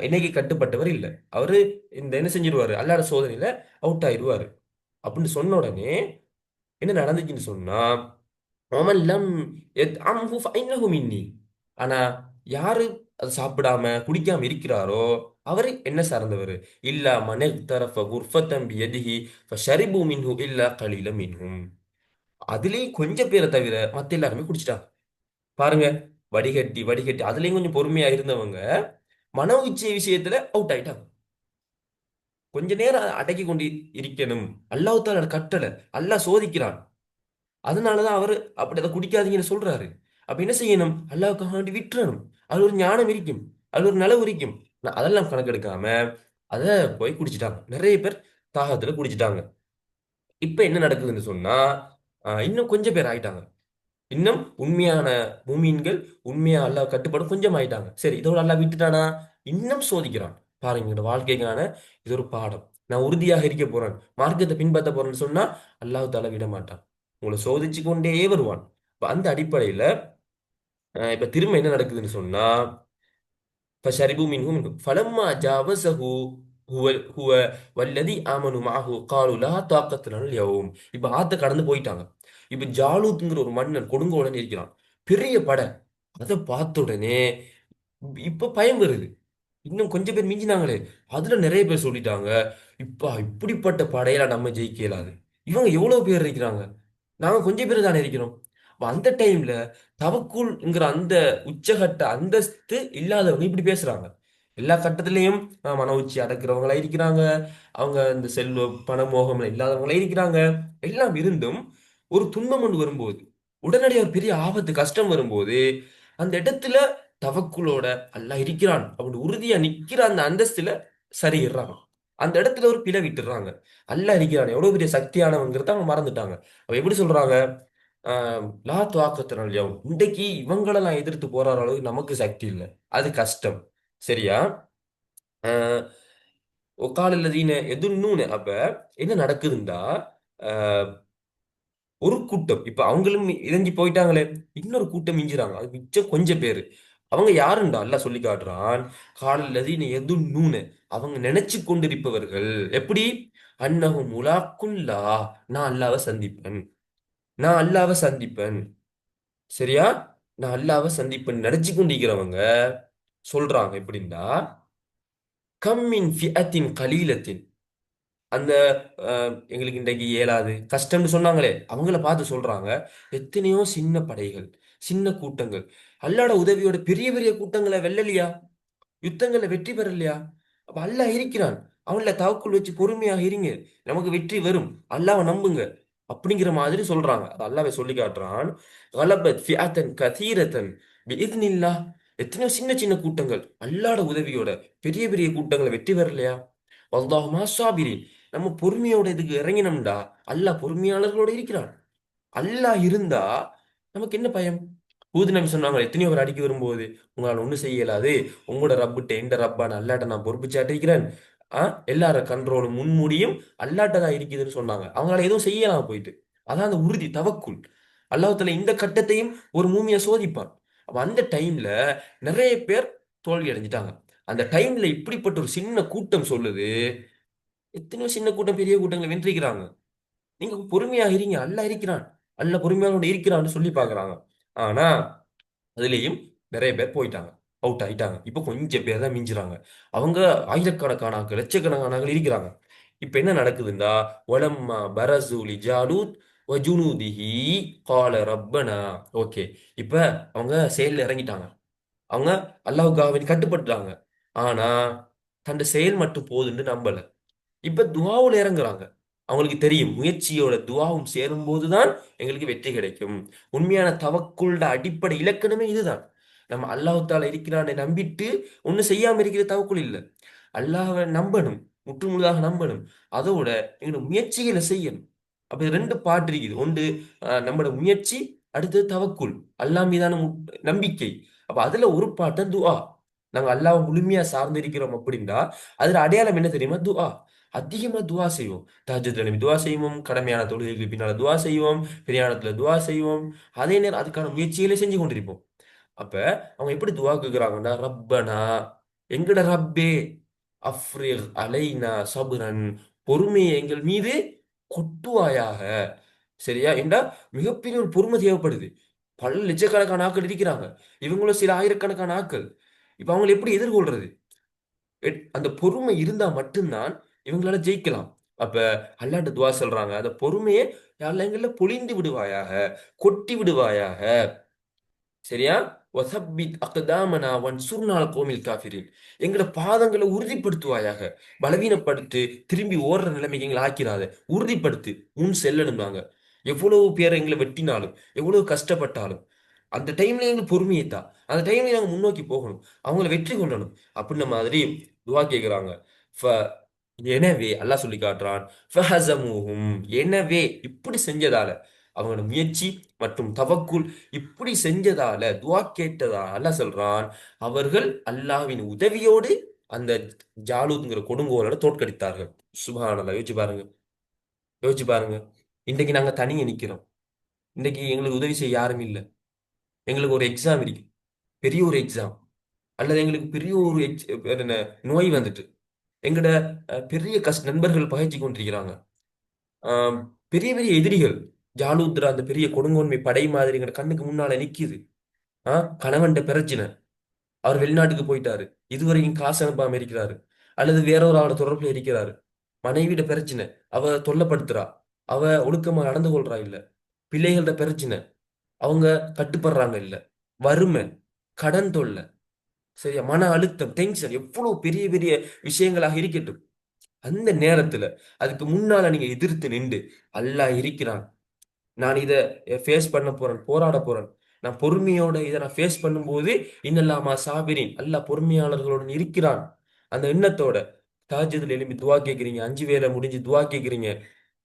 என்னைக்கு கட்டுப்பட்டவர் இல்லை. அவரு இந்த என்ன செஞ்சிருவாரு? அல்லாஹ்ட சோதனையில அவுட் ஆயிடுவாரு அப்படின்னு சொன்ன உடனே என்ன நடந்துச்சுன்னு சொன்னா, ஒமல்லம் யத்அம்ஹு ஃபஇன்னஹு மின்னி, ஆனா யாரு அது சாப்பிடாம குடிக்காம இருக்கிறாரோ அவரு என்ன சார்ந்தவர்? இல்லா மன் இக்தரஃப குர்ஃபத்தன் பியதிஹி ஃபஷரிபு மின்ஹு இல்லா கலீல மின்ஹும், அதுலயும் கொஞ்சம் பேரை தவிர மத்த எல்லாருமே குடிச்சிட்டாங்க. பாருங்க, வடிகட்டி வடிகட்டி அதுலயும் கொஞ்சம் பொறுமையா இருந்தவங்க மனோ இச்சை விஷயத்துல அவுட் ஆயிட்டாங்க. கொஞ்ச நேரம் அடக்கி கொண்டு இருக்கணும். அல்லாஹ் தாலோட கட்டளை, அல்லாஹ் சோதிக்கிறான். அதனாலதான் அவரு அப்படி அதை குடிக்காதீங்கன்னு சொல்றாரு. அப்ப என்ன செய்யணும்? அல்லாஹ்வுக்காக வேண்டி விட்டுறணும். அது ஒரு ஞானம் இருக்கும், அது ஒரு நலவு இருக்கும். அதெல்லாம் கணக்கெடுக்காம அதை போய் குடிச்சிட்டாங்க. நிறைய பேர் தாகத்துல குடிச்சிட்டாங்க. இப்ப என்ன நடக்குதுன்னு சொன்னா இன்னும் கொஞ்சம் பேர் ஆயிட்டாங்க. இன்னும் உண்மையான மூமீன்கள், உண்மையா அல்லாஹ் கட்டுப்பாடு கொஞ்சம் ஆயிட்டாங்க. சரி, இதோட அல்லாஹ் விட்டுட்டானா? இன்னும் சோதிக்கிறான். பாருங்க, இந்த வாழ்க்கைக்கான இது ஒரு பாடம். நான் உறுதியாக இருக்க போறேன், மார்க்கத்தை பின்பற்ற போறேன்னு சொன்னா அல்லாஹ் தால விட மாட்டான். உங்களை சோதிச்சு கொண்டே வருவான். இப்ப அந்த அடிப்படையில இப்ப திரும்ப என்ன நடக்குதுன்னு சொன்னா, فشربوا منه فلما جاوزه هو والذي آمنوا معه قالوا لا طاقة لنا اليوم. இப்ப ஆத்த கடந்து போயிட்டாங்க. இப்ப ஜாலூத்ங்கிற ஒரு மன்னன் கொடுங்கோலன் இருக்கிறான். பெரிய படை. அதை பார்த்த உடனே இப்ப பயம் வருது. இன்னும் கொஞ்சம் பேர் மிஞ்சினாங்களே, அதுல நிறைய பேர் சொல்லிட்டாங்க, இப்படிப்பட்ட படையில நம்ம ஜெயிக்க இயலாது. இவங்க எவ்வளவு பேர் இருக்கிறாங்க, நாங்க கொஞ்சம் பேர் தானே இருக்கிறோம். அப்ப அந்த டைம்ல தவக்குல்ங்கிற அந்த உச்சகட்ட அந்தஸ்து இல்லாதவங்க இப்படி பேசுறாங்க. எல்லா கட்டத்திலையும் மன உச்சி அடக்குறவங்களா இருக்கிறாங்க. அவங்க இந்த செல்வ பண மோகம் இல்லாதவங்களா இருக்கிறாங்க. எல்லாம் இருந்தும் ஒரு துன்பம் ஒன்று வரும்போது, உடனடியாக ஒரு பெரிய ஆபத்து கஷ்டம் வரும்போது, அந்த இடத்துல தவக்குலோட அல்லாஹ் இருக்கிறான் அப்படி உறுதியா நிக்கிற அந்த அந்தஸ்துல சரியிடுறாங்க. அந்த இடத்துல ஒரு பிழை விட்டுறாங்க. அல்லாஹ் இருக்கிறான் எவ்வளவு பெரிய சக்தியானவங்கிறத அவங்க மறந்துட்டாங்க. அப்ப எப்படி சொல்றாங்க? லா துவாக்கத்தினால் யவும், இன்றைக்கு இவங்களெல்லாம் எதிர்த்து போராடுற அளவுக்கு நமக்கு சக்தி இல்லை, அது கஷ்டம். சரியா? ஆஹ் ஒகாலல்லதீன எதுன்னு அப்ப என்ன நடக்குதுண்டா, ஆஹ் ஒரு கூட்டம் இப்ப அவங்களும் இறங்கி போயிட்டாங்களே, இன்னொரு கூட்டம் மிஞ்சுறாங்க. அது மிச்சம் கொஞ்சம் பேரு. அவங்க யாருண்டா அல்லாஹ் சொல்லி காட்டுறான். காலல்லதீன எதுன்னு, அவங்க நினைச்சு கொண்டிருப்பவர்கள் எப்படி? அன்னஹும் முலாக்குல்லா, நான் அல்லாஹ்வை சந்திப்பேன், நான் அல்லாஹ்வை சந்திப்பேன். சரியா? நான் அல்லாஹ்வை சந்திப்பேன் நினைச்சு கொண்டிருக்கிறவங்க சொல்றாங்க எப்படின்னா, கம்மின் ஃபிஅத்தின் கலீலத்தின், அந்த எங்களுக்கு இன்றைக்கு இயலாது கஷ்டம்னு சொன்னாங்களே, அவங்கள பார்த்து சொல்றாங்க, எத்தனையோ சின்ன படைகள், சின்ன கூட்டங்கள் அல்லாஹ்வோட உதவியோட பெரிய பெரிய கூட்டங்களை வெல்லலையா, யுத்தங்கள்ல வெற்றி பெறலையா? அப்ப அல்லாஹ் இருக்கிறான், அவன்ல தவக்குள் வச்சு பொறுமையாக இருங்க, நமக்கு வெற்றி வரும், அல்லாஹ்வை நம்புங்க அப்படிங்கிற மாதிரி சொல்றாங்க. அது அல்லாஹ்வே சொல்லி காட்டுறான். கலபத் ஃபிஅத்தன் கதீரத்தன் பிஇذنில்லாஹ், எத்தனையோ சின்ன சின்ன கூட்டங்கள் அல்லாஹ்வோட உதவியோட பெரிய பெரிய கூட்டங்களை வெற்றி பெறலையா? வல்லாஹு மா ஸாபிரீன், நம்ம பொறுமையோட இதுக்கு இறங்கினோம்டா அல்லாஹ் பொறுமையாளர்களோட இருக்கிறான். அல்லாஹ் இருந்தா நமக்கு என்ன பயம்? ஹூத் நபி சொன்னாங்க, எத்தனையோ பேர் அடிக்க வரும்போது, உங்களால் ஒண்ணும் செய்ய இயலாது, உங்களோட ரப்பிட்ட எந்த ரப்பான அல்லாட்ட நான் பொறுப்பு சாட்டிக்கிறேன், எல்லார கண்ட்ரோலும் முன்மூடியும் அல்லாட்ட தான் இருக்குதுன்னு சொன்னாங்க. அவங்களால எதுவும் செய்யலாம் போயிட்டு. அதான் அந்த உறுதி தவக்குல். அல்லாஹ்வுத்தாலா இந்த கட்டத்தையும் ஒரு மூமியை சோதிப்பான். அப்ப அந்த டைம்ல நிறைய பேர் தோல்வி அடைஞ்சிட்டாங்க. அந்த டைம்ல இப்படிப்பட்ட ஒரு சின்ன கூட்டம் சொல்லுது, எத்தனையோ சின்ன கூட்டம் பெரிய கூட்டங்களை வென்றிருக்கிறாங்க, நீங்க பொறுமையா இருங்க, அல்லாஹ் இருக்கிறான், அல்லாஹ் பொறுமையாளோட இருக்கிறான்னு சொல்லி பாக்குறாங்க. ஆனா அதுலயும் நிறைய பேர் போயிட்டாங்க, அவுட் ஆயிட்டாங்க. இப்ப கொஞ்சம் பேர் தான் மிஞ்சுறாங்க. அவங்க ஆயிரக்கணக்கான ஆட்கள், லட்சக்கணக்கான ஆட்கள் இருக்கிறாங்க. இப்ப என்ன நடக்குதுன்னா, வலம்மா பரசூலி ஜாலூத் வஜுனூதிஹி கால ரப்பனா. ஓகே, இப்ப அவங்க செயல்ல இறங்கிட்டாங்க. அவங்க அல்லாஹ்வுக்காக வேண்டி கட்டுப்பட்டுட்டாங்க. ஆனா தன் செயல் மட்டும் போதுன்னு நம்பல. இப்ப துஆவுல இறங்குறாங்க. அவங்களுக்கு தெரியும், முயற்சியோட துஆவும் சேரும்போதுதான் எங்களுக்கு வெற்றி கிடைக்கும். உண்மையான தவக்குள்ட அடிப்படை இலக்கணமே இதுதான். நம்ம அல்லாஹ் தாலா இருக்கிறான்னு நம்பிட்டு ஒன்னும் செய்யாம இருக்கிற தவக்குல் இல்ல. அல்லாஹ்வை நம்பணும், முற்று முழுதாக நம்பணும். அதோட எங்களோட முயற்சிகளை செய்யணும். அப்ப இது ரெண்டு பாட்டு இருக்குது. ஒன்று நம்மளோட முயற்சி, அடுத்தது தவக்குல், அல்லாஹ் மீதான நம்பிக்கை. அப்ப அதுல ஒரு பாட்டு துஆ. நாங்க அல்லாஹ்வை முழுமையா சார்ந்து இருக்கிறோம் அப்படின்னா அதுல அடையாளம் என்ன தெரியுமா? துஆ. அதிகமா துஆ செய்வோம். தஹஜ்ஜுத்ல எழும்பி துஆ செய்வோம், கடமையான தொழுகைக்கு பின்னால துஆ செய்வோம், பிரயாணத்துல துஆ செய்வோம். அதே நேரம் அதுக்கான முயற்சிகளை செஞ்சு கொண்டிருப்போம். அப்ப அவங்க எப்படி துஆ கேக்குறாங்கன்னா, ரப்பனா, எங்கட ரப்பே, அஃப்ரிக் அலைனா சப்ரன், பொறுமையை எங்கள் மீது கொட்டுவாயாக. சரியா? என்றா மிகப்பெரிய ஒரு பொறுமை தேவைப்படுது. பல லட்சக்கணக்கான ஆட்கள் இருக்கிறாங்க, இவங்களும் சில ஆயிரக்கணக்கான ஆட்கள். இப்ப அவங்களை எப்படி எதிர்கொள்றது? அந்த பொறுமை இருந்தா மட்டும்தான் இவங்களால ஜெயிக்கலாம். அப்ப அல்லாஹ்ட்ட துஆ சொல்றாங்க, அந்த பொறுமையை யா அல்லாஹ் எங்கள்ல பொழிந்து விடுவாயாக, கொட்டி விடுவாயாக. சரியா? வசப்பித் அக்தாமனா வன்சுர்னா அல் கௌமில் காஃபிரின், எங்கட பாதங்களை உறுதிப்படுத்துவாயாக. பலவீனப்படுத்து திரும்பி ஓடுற நிலைமைக்கு எங்களை ஆக்கிறாத, உறுதிப்படுத்து, முன் செல்லணும். நாங்க எவ்வளவு பேரை எங்களை வெட்டினாலும், எவ்வளவு கஷ்டப்பட்டாலும், அந்த டைம்ல எங்களுக்கு பொறுமையை தான், அந்த டைம்ல நாங்க முன்னோக்கி போகணும், அவங்கள வெற்றி கொள்ளணும். அப்படின்ன மாதிரி துவா கேட்கிறாங்க. எனவே அல்லாஹ் சொல்லி காட்டுறான் ஃபஹஸமூஹும். எனவே இப்படி செஞ்சதால, அவங்களோட முயற்சி மற்றும் தவக்குல் இப்படி செஞ்சதால, துஆ கேட்டதால அல்லாஹ் சொல்றான், அவர்கள் அல்லாஹ்வின் உதவியோடு அந்த ஜாலூத்ங்கிற கொடுங்கோலனை தோற்கடித்தார்கள். சுப்ஹானல்லாஹ். யோசிச்சு பாருங்க, யோசிச்சு பாருங்க. இன்றைக்கு நாங்க தனியே நிக்கிறோம். இன்றைக்கு எங்களுக்கு உதவி செய்ய யாரும் இல்லை. எங்களுக்கு ஒரு எக்ஸாம் இருக்கு, பெரிய ஒரு எக்ஸாம். அல்லது எங்களுக்கு பெரிய ஒரு என்ன, நோய் வந்துட்டு எங்கட பெரிய நண்பர்கள் பகைச்சு கொண்டிருக்கிறாங்க. ஆம், பெரிய பெரிய எதிரிகள், ஜாலூத்ர அந்த பெரிய கொடுங்கோன்மை படை மாதிரி எங்கட கண்ணுக்கு முன்னால நிக்குது. ஆ, கணவன்ட பிரச்சனை, அவர் வெளிநாட்டுக்கு போயிட்டாரு, இதுவரைக்கும் காசு அனுப்பாம இருக்கிறாரு. அல்லது வேற ஒரு ஆளோட தொடர்புல இருக்கிறாரு. மனைவிட பிரச்சனை, அவ தொல்லைப்படுத்துறா, அவ ஒழுக்கமா நடந்து கொள்றா இல்ல. பிள்ளைகளோட பிரச்சனை, அவங்க கட்டுப்படுறாங்க இல்ல. வறுமை, கடன் தொல்லை, சரியா, மன அழுத்தம், டென்ஷன், எவ்வளவு பெரிய பெரிய விஷயங்களாக இருக்கட்டும். அந்த நேரத்துல அதுக்கு முன்னால நீங்க எதிர்த்து நின்று, அல்லாஹ் இருக்கிறான், நான் இதை ஃபேஸ் பண்ண போறேன், போராட போறேன், நான் பொறுமையோட இதை நான் ஃபேஸ் பண்ணும்போது இன்னல்லாமா சாபிரின், அல்லாஹ் பொறுமையாளர்களுடன் இருக்கிறான். அந்த எண்ணத்தோட தஹஜ்ஜுதுல எழும்பி துவா கேட்குறீங்க, 5 வேளை முடிஞ்சு துவா கேட்குறீங்க,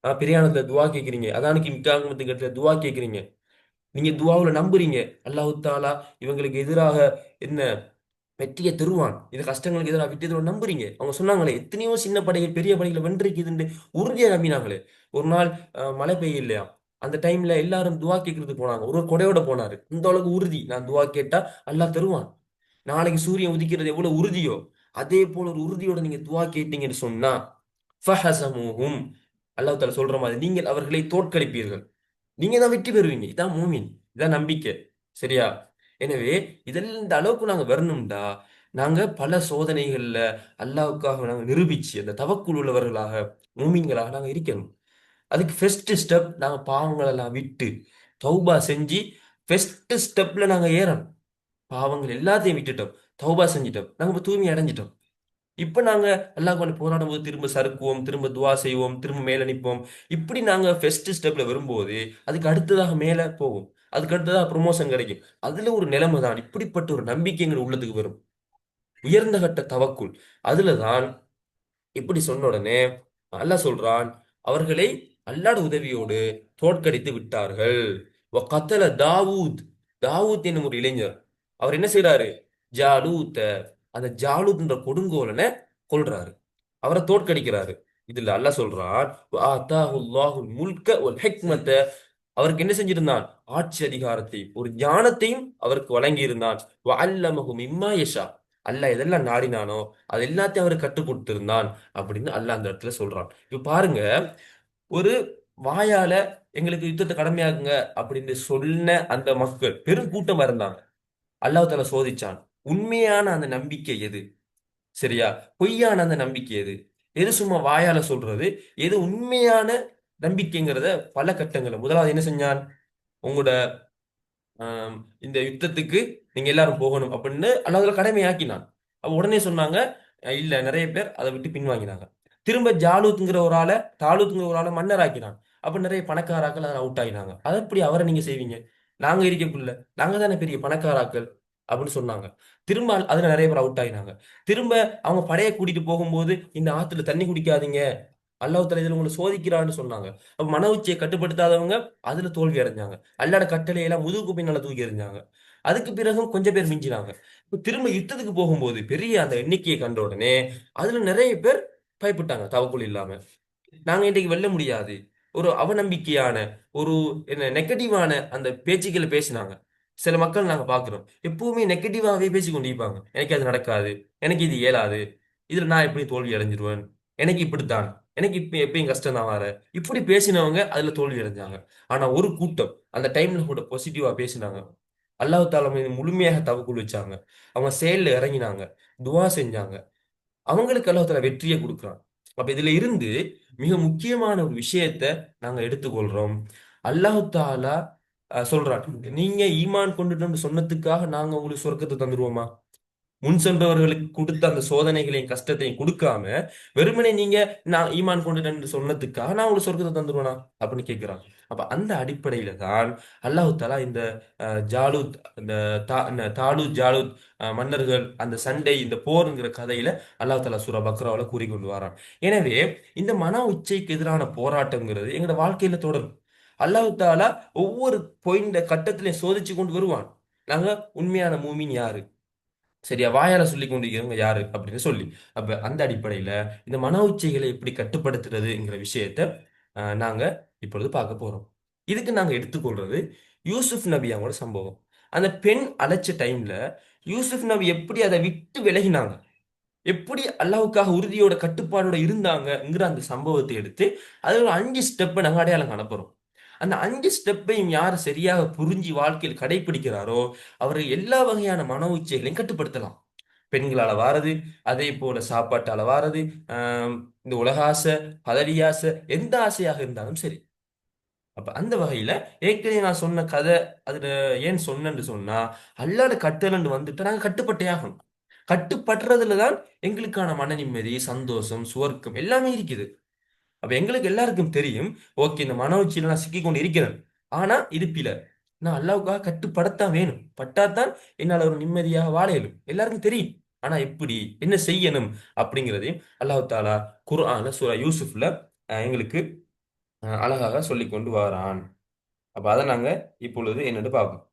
பிரியாணத்துல துவா கேட்குறீங்க, அதானுக்கு நிக்காமத்துக்கு துவா கேட்குறீங்க. நீங்க துவாவுல நம்புறீங்க, அல்லாஹ் தாலா இவங்களுக்கு எதிராக என்ன வெற்றியை தருவான், இந்த கஷ்டங்களுக்கு எதிராக விட்டு நம்புறீங்க. அவங்க சொன்னாங்களே, எத்தனையோ சின்ன படைகள் பெரிய படைகளை வென்றிருக்குதுன்னு உறுதியா நம்பினாங்களே. ஒரு நாள் மழை பெய்யலையா, அந்த டைம்ல எல்லாரும் துவா கேட்கறதுக்கு போனாங்க. ஒரு கொடையோட போனாரு. இந்த அளவுக்கு உறுதி, நான் துவா கேட்டா அல்லாஹ் தருவான். நாளைக்கு சூரியன் உதிக்கிறது எவ்வளவு உறுதியோ, அதே போல ஒரு உறுதியோட நீங்க துவா கேட்டீங்கன்னு சொன்னா, ஃபஹஸமூஹும், அல்லாஹ் தஆலா சொல்ற மாதிரி நீங்கள் அவர்களை தோற்கடிப்பீர்கள், நீங்க தான் வெற்றி பெறுவீங்க. இதான் மூமின், இதான் நம்பிக்கை. சரியா? எனவே இதெல்லாம் இந்த அளவுக்கு நாங்க வரணும்டா, நாங்க பல சோதனைகள்ல அல்லாஹ்வுக்காக நாங்க நிரூபிச்சு அந்த தவக்குல் உள்ளவர்களாக, மூமின்களாக நாங்க இருக்கணும். அதுக்கு ஃபர்ஸ்ட் ஸ்டெப், நாங்க பாவங்கள் எல்லாம் விட்டு தௌபா செஞ்சு ஃபர்ஸ்ட் ஸ்டெப்ல நாங்க ஏறணும். பாவங்கள் எல்லாத்தையும் விட்டுட்டோம், தௌபா செஞ்சிட்டோம், நாங்க இப்ப தூய்மை அடைஞ்சிட்டோம். இப்ப நாங்க அல்லாஹ் கொண்டு போராடும் போது திரும்ப சறுக்குவோம், திரும்ப துவா செய்வோம், திரும்ப மேல நிற்போம். இப்படி நாங்க ஃபர்ஸ்ட் ஸ்டெப்ல வரும்போது அதுக்கு அடுத்ததாக மேல போகும், அதுக்கு அடுத்ததாக ப்ரொமோஷன் கிடைக்கும். அதுல ஒரு நிலைமை தான், இப்படிப்பட்ட ஒரு நம்பிக்கைங்கிற உள்ளத்துக்கு வரும், உயர்ந்த கட்ட தவக்குல். அதுலதான் இப்படி சொன்ன உடனே அல்லாஹ் சொல்றான், அவர்களை அல்லாஹ்வுடைய உதவியோடு தோற்கடித்து விட்டார்கள். கத்தல தாவூத், தாவூத் என்னும் ஒரு இளைஞர், அவர் என்ன செய்றாரு, ஜாலூத்த, அந்த ஜாலூத்ன்ற கொடுங்கோலனை கொல்றாரு, அவரை தோற்கடிக்கிறாரு. இதுல அல்லாஹ் சொல்றான், ஆத்தாஹுல்லாஹுல் முல்க வல் ஹிக்மத, அவருக்கு என்ன செஞ்சிருந்தான், ஆட்சி அதிகாரத்தை ஒரு ஞானத்தையும் அவருக்கு வழங்கி இருந்தான். வஅல்லமஹு மிம்மா யஷா, அல்லாஹ் எதெல்லாம் நாடினானோ அது எல்லாத்தையும் அவருக்கு கற்றுக் கொடுத்திருந்தான் அப்படின்னு அல்லாஹ் அந்த இடத்துல சொல்றான். இப்ப பாருங்க, ஒரு வாயால எங்களுக்கு யுத்தத்தை கடமையாக்குங்க அப்படின்னு சொன்ன அந்த மக்கள் பெரும் கூட்டமா இருந்தாங்க. அல்லாஹ் தஆலா சோதிச்சான், உண்மையான அந்த நம்பிக்கை எது, சரியா, பொய்யான அந்த நம்பிக்கை எது, எது சும்மா வாயால சொல்றது, எது உண்மையான நம்பிக்கைங்கிறத பல கட்டங்கள்ல முதலாவது என்ன செஞ்சான், உங்களோட ஆம், இந்த யுத்தத்துக்கு நீங்க எல்லாரும் போகணும் அப்படின்னு அல்லாஹ் கடமையாக்கினான். அப்ப உடனே சொன்னாங்க, இல்ல, நிறைய பேர் அதை விட்டு பின்வாங்கினாங்க. திரும்ப ஜாலூத்ங்கிற ஒரு ஆளை, தாலூத்ங்கிற ஒரு ஆளை மன்னர் ஆக்கினான். அப்ப நிறைய பணக்காராக்கள் அதில் அவுட் ஆகினாங்க. அதை எப்படி அவரை நீங்க செய்வீங்க, நாங்க இருக்கக்குள்ள நாங்க தானே பெரிய பணக்காராக்கள் அப்படின்னு சொன்னாங்க. திரும்ப அதுல நிறைய பேர் அவுட் ஆகினாங்க. திரும்ப அவங்க படையை கூட்டிட்டு போகும்போது, இந்த ஆத்துல தண்ணி குடிக்காதீங்க, அல்லாஹ் தஆலா இதுல உங்களை சோதிக்கிறான்னு சொன்னாங்க. அப்ப மன உச்சியை கட்டுப்படுத்தாதவங்க அதுல தோல்வி அடைஞ்சாங்க. அல்லாஹ்வோட கட்டளையெல்லாம் முதுகுக்கு பின்னால தூக்கி எறிஞ்சாங்க. அதுக்கு பிறகும் கொஞ்சம் பேர் மிஞ்சினாங்க. இப்ப திரும்ப யுத்தத்துக்கு போகும்போது பெரிய அந்த எண்ணிக்கையை கண்ட உடனே அதுல நிறைய பேர் பயப்பட்டாங்க, தவக்குல் இல்லாம. நாங்க இன்றைக்கு வெல்ல முடியாது, ஒரு அவநம்பிக்கையான, ஒரு என்ன நெகட்டிவான அந்த பேச்சுக்களை பேசினாங்க. சில மக்கள் நாங்க பார்க்கிறோம், எப்பவுமே நெகட்டிவாவே பேசி கொண்டிருப்பாங்க. எனக்கு அது நடக்காது, எனக்கு இது இயலாது, இதுல நான் எப்படி தோல்வி அடைஞ்சிருவேன், எனக்கு இப்படித்தான், எனக்கு இப்ப எப்பயும் கஷ்டம் தான் வர, இப்படி பேசினவங்க அதுல தோல்வி அடைஞ்சாங்க. ஆனா ஒரு கூட்டம் அந்த டைம்ல கூட பாசிட்டிவா பேசினாங்க, அல்லாஹ் தாலா மீது முழுமையாக தவக்குள் வச்சாங்க, அவங்க செயல்ல இறங்கினாங்க, துவா செஞ்சாங்க, அவங்களுக்கு அல்லாஹ் தஆலா வெற்றியை கொடுக்குறான். அப்ப இதுல இருந்து மிக முக்கியமான ஒரு விஷயத்தை நாங்க எடுத்துக்கொள்றோம். அல்லாஹ் தஆலா சொல்றான், நீங்க ஈமான் கொண்டுட்டோம்னு சொன்னதுக்காக நாங்க உங்களுக்கு சொர்க்கத்தை தந்துருவோமா? முன் சென்றவர்களுக்கு கொடுத்த அந்த சோதனைகளையும் கஷ்டத்தையும் கொடுக்காம வெறுமனே நீங்க நான் ஈமான் கொண்டுட்டேன்னு சொன்னதுக்காக நான் உங்களுக்கு சொர்க்கத்தை தந்துருவேனா அப்படின்னு கேட்கிறான். அப்ப அந்த அடிப்படையில தான் அல்லாஹ் தஆலா இந்த ஜாலூத், இந்த தாலூத் ஜாலூத் மன்னர்கள் அந்த சண்டை, இந்த போருங்கிற கதையில அல்லாஹ் தஆலா சூரா பக்ராவுல கூறிக்கொண்டு வரான். எனவே இந்த மன உச்சைக்கு எதிரான போராட்டம்ங்கிறது எங்களோட வாழ்க்கையில தொடரும். அல்லாஹ் தாலா ஒவ்வொரு பாயிண்ட் கட்டத்திலையும் சோதிச்சு கொண்டு வருவான். நாங்க உண்மையான மூமின் யாரு, சரியா, வாயால சொல்லி கொண்டிருக்கிறவங்க யாரு அப்படின்னு சொல்லி. அப்ப அந்த அடிப்படையில இந்த மன உச்சைகளை எப்படி கட்டுப்படுத்துறதுங்கிற விஷயத்த நாங்க இப்பொழுது பார்க்க போறோம். இதுக்கு நாங்க எடுத்துக்கொள்றது யூசுப் நபி அவங்களோட சம்பவம். அந்த பெண் அழைச்ச டைம்ல யூசுப் நபி எப்படி அதை விட்டு விலகினாங்க, எப்படி அல்லாஹ்வுக்காக உறுதியோட கட்டுப்பாடோட இருந்தாங்கங்கிற அந்த சம்பவத்தை எடுத்து அதுல ஒரு 5 ஸ்டெப்பை நாங்க அடையாளம் காண போறோம். அந்த 5 ஸ்டெப்பையும் யார் சரியாக புரிஞ்சு வாழ்க்கையில் கடைபிடிக்கிறாரோ அவர் எல்லா வகையான மன உச்சைகளையும் கட்டுப்படுத்தலாம். பெண்களால வாரது, அதே போல சாப்பாட்டால வாரது, இந்த உலக ஆசை, பதவி ஆசை, எந்த ஆசையாக இருந்தாலும் சரி. அப்ப அந்த வகையில ஏற்கனவே நான் சொன்ன கதை அதுல ஏன் சொன்னேன்னு சொன்னா, அல்லாஹ்ட கட்டளைன்னு வந்துட்டு நாங்க கட்டுப்பட்டே ஆகணும். கட்டுப்படுறதுல தான் எங்களுக்கான மன நிம்மதி, சந்தோஷம், சுவர்க்கம் எல்லாமே இருக்குது. அப்ப எங்களுக்கு எல்லாருக்கும் தெரியும், ஓகே இந்த மன உச்சியில நான் சிக்கிக் கொண்டு இருக்கிறேன். ஆனா இது பிழை. நான் அல்லாஹ்வுக்காக கட்டுப்படத்தான் வேணும். பட்டாத்தான் என்னால ஒரு நிம்மதியாக வாழ இயலும். எல்லாருக்கும் தெரியும். ஆனா எப்படி, என்ன செய்யணும் அப்படிங்கிறதையும் அல்லாஹ் தாலா குர்ஆன்ல சூரா யூசுஃப்ல எங்களுக்கு அழகாக சொல்லிக் கொண்டு வாரான். அப்ப அதை நாங்க இப்பொழுது என்னன்னு பார்ப்போம்.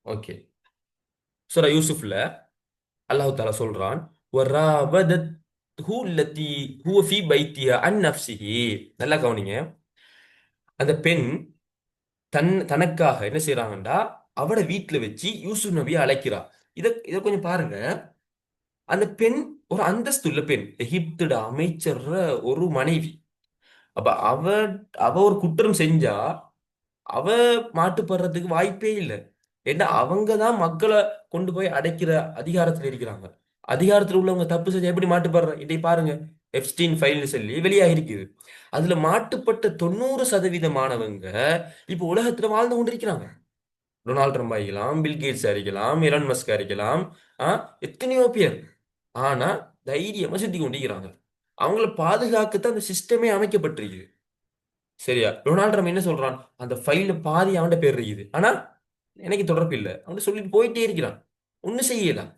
ஓகே. சூரா யூசுஃப்ல அல்லாஹ் தாலா சொல்றான், வராவதத்ஹு அல்லதி ஹுவ ஃபீ பைத்திஹா அன் நஃப்ஸிஹி. நல்லா கவனிங்க. அந்த பெண் தனக்காக என்ன செய்றாங்கண்டா, அவட வீட்ல வச்சு யூசுப் நபியை அழைக்கிறா. இத இத கொஞ்சம் பாருங்க. அந்த பெண் ஒரு அந்தஸ்துள்ள பெண், எகிப்துட அமைச்சர் ஒரு மனைவி. அப்ப அவ அவ ஒரு குற்றம் செஞ்சா அவ மாட்டுப்படுறதுக்கு வாய்ப்பே இல்லை. ஏன்னா அவங்க தான் மக்களை கொண்டு போய் அடைக்கிற அதிகாரத்துல இருக்கிறாங்க. அதிகாரத்துல உள்ளவங்க தப்பு செஞ்சா எப்படி மாட்டுப்படுற, இதை பாருங்க. எப்ஸ்டீன் ஃபைல்னு சொல்லி வெளியாக இருக்குது. அதுல மாட்டுப்பட்ட 90% இப்ப உலகத்துல வாழ்ந்து கொண்டிருக்கிறாங்க. டொனால்ட் ட்ரம்ப் ஆகிக்கலாம், பில் கேட்ஸ் அறிக்கலாம், எலன் மஸ்க் அறிக்கலாம், ஆ, எத்தனையோ பேர். ஆனா தைரியமா சுத்தி கொண்டிருக்கிறாங்க. அவங்கள பாதுகாக்கத்தான் அந்த சிஸ்டமே அமைக்கப்பட்டிருக்கு. சரியா, டொனால்ட் ட்ரம்ப் என்ன சொல்றான், அந்த ஃபைல்ல பாதி அவன்கிட்ட பேர் இருக்குது, ஆனா எனக்கு தொடர்பு இல்லை அவன் சொல்லிட்டு போயிட்டே இருக்கிறான். ஒன்னும் செய்யலாம்.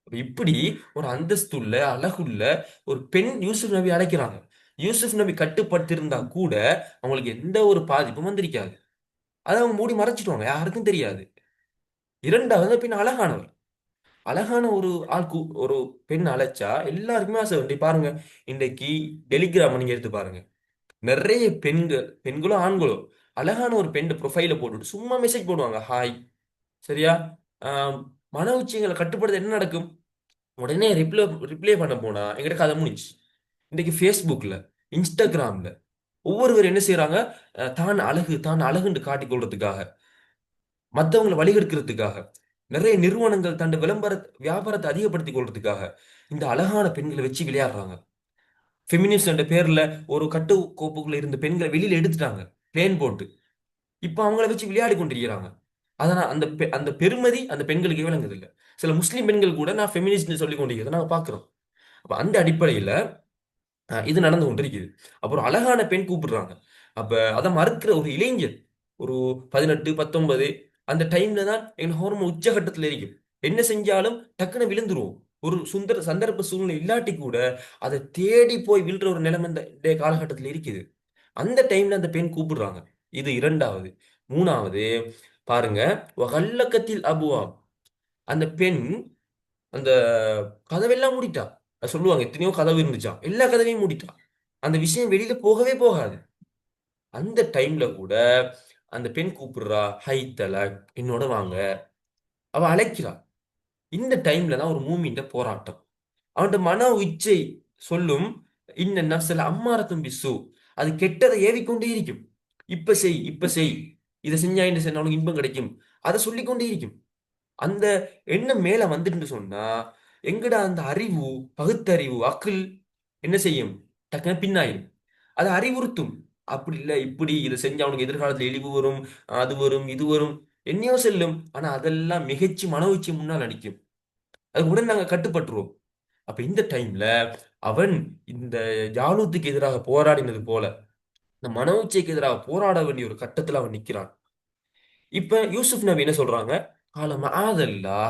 அப்ப இப்படி ஒரு அந்தஸ்துள்ள அழகுள்ள ஒரு பெண் யூசுப் நபி அழைக்கிறாங்க. யூசுப் நபி கட்டுப்பட்டிருந்தா கூட அவங்களுக்கு எந்த ஒரு பாதிப்பும் வந்திருக்காது. அதை அவங்க மூடி மறைச்சிடுவாங்க, யாருக்கும் தெரியாது. இரண்டாவது அந்த பெண் அழகானவர். அழகான ஒரு ஒரு பெண் அழைச்சா எல்லாருக்குமே ஆசை வந்து பாருங்க. இன்றைக்கு டெலிகிராம் நீங்க எடுத்து பாருங்க. நிறைய பெண்களோ ஆண்களோ அழகான ஒரு பெண் ப்ரொஃபைல போட்டுட்டு சும்மா மெசேஜ் போடுவாங்க, ஹாய். சரியா. ஆம், மன உச்சிங்களை கட்டுப்படுத்த என்ன நடக்கும், உடனே ரிப்ளை ரிப்ளை பண்ண போனா எங்கிட்ட கதை முடிஞ்சு. இன்றைக்கு ஃபேஸ்புக்ல, இன்ஸ்டாகிராம்ல ஒவ்வொருவர் என்ன செய்யறாங்க, தான் அழகு தான் அழகுன்னு காட்டிக் கொள்றதுக்காக, மற்றவங்களை வழிகெடுக்கிறதுக்காக, நிறைய நிறுவனங்கள் தன் வியாபாரத்தை அதிகப்படுத்திக் கொள்றதுக்காக இந்த அழகான பெண்களை வச்சு விளையாடுறாங்க. ஃபெமினிஸ்ட் என்ற பேர்ல ஒரு கட்டுக்கோப்புக்குள்ள இருந்த பெண்களை வெளியில எடுத்துட்டாங்க, பிளேன் போட்டு. இப்ப அவங்கள வச்சு விளையாடி கொண்டிருக்கிறாங்க. அதனால் அந்த பெருமதி அந்த பெண்களுக்கு விளங்குது இல்ல. சில முஸ்லிம் பெண்கள் கூட நான் ஃபெமினிஸ்ட் சொல்லி கொண்டிருக்கிறத நாங்க பார்க்கிறோம். அப்ப அந்த அடிப்படையில இது நடந்து கொண்டிருக்குது. அப்புறம் அழகான பெண் கூப்பிடுறாங்க. அப்ப அதை மறுக்கிற ஒரு இளைஞர், ஒரு 18 19 அந்த டைம்ல தான் என் ஹார்மோன் உச்சகட்டத்தில் இருக்கும். என்ன செஞ்சாலும் டக்குன்னு விழுந்துருவோம். ஒரு சுந்தர சந்தர்ப்ப சூழ்நிலை இல்லாட்டி கூட அதை தேடி போய் விழுற ஒரு நிலைமை இந்த இன்றைய காலகட்டத்தில் இருக்குது. அந்த டைம்ல அந்த பெண் கூப்பிடுறாங்க. இது இரண்டாவது. மூணாவது பாருங்க, வகல்லக்கத்தில் அபுவா. அந்த பெண் அந்த கதவெல்லாம் மூடிட்டா. அது சொல்லுவாங்க எத்தனையோ கதவு இருந்துச்சாம், எல்லா கதவையும் மூடிட்டா. அந்த விஷயம் வெளியில போகவே போகாது. அந்த டைம்ல கூட அந்த பெண் கூப்பிடுறா, ஹை தலக் என்னோட வாங்க. அவ அழைக்கிறா. இந்த டைம்ல தான் ஒரு மூமின்ட போராட்டம். அவன்ட மன இச்சை சொல்லும், இன்ன நஃப்ஸல அம்மாரத்தும் பிஸ்ஸு. அது கெட்டதை ஏவிக்கொண்டே இருக்கும். இப்ப செய், இப்ப செய், இதை செஞ்சா என்ன செய்ய உனக்கு இன்பம் கிடைக்கும், அதை சொல்லிக்கொண்டே இருக்கும். அந்த எண்ணம் மேல வந்துட்டு சொன்னா எங்கட அந்த அறிவு, பகுத்தறிவு, அக்குல் என்ன செய்யும், டக்குனு பின்னாயிரும். அது அறிவுறுத்தும். அப்படி இல்ல இப்படி இதை செஞ்சா அவனுக்கு எதிர்காலத்துல இழிவு வரும், அது வரும், இது வரும், என்னையோ செல்லும். ஆனா அதெல்லாம் மிகச்சி மன உச்சி முன்னால் அடிக்கும். அதுக்கு உடனே நாங்க கட்டுப்பட்டுருவோம். அப்ப இந்த டைம்ல அவன் இந்த ஜாலூத்துக்கு எதிராக போராடினது போல இந்த மனோ இச்சைக்கு எதிராக போராட வேண்டிய ஒரு கட்டத்துல அவன் நிக்கிறான். இப்ப யூசுப் நபி என்ன சொல்றாங்க? கால மஆதல்லா,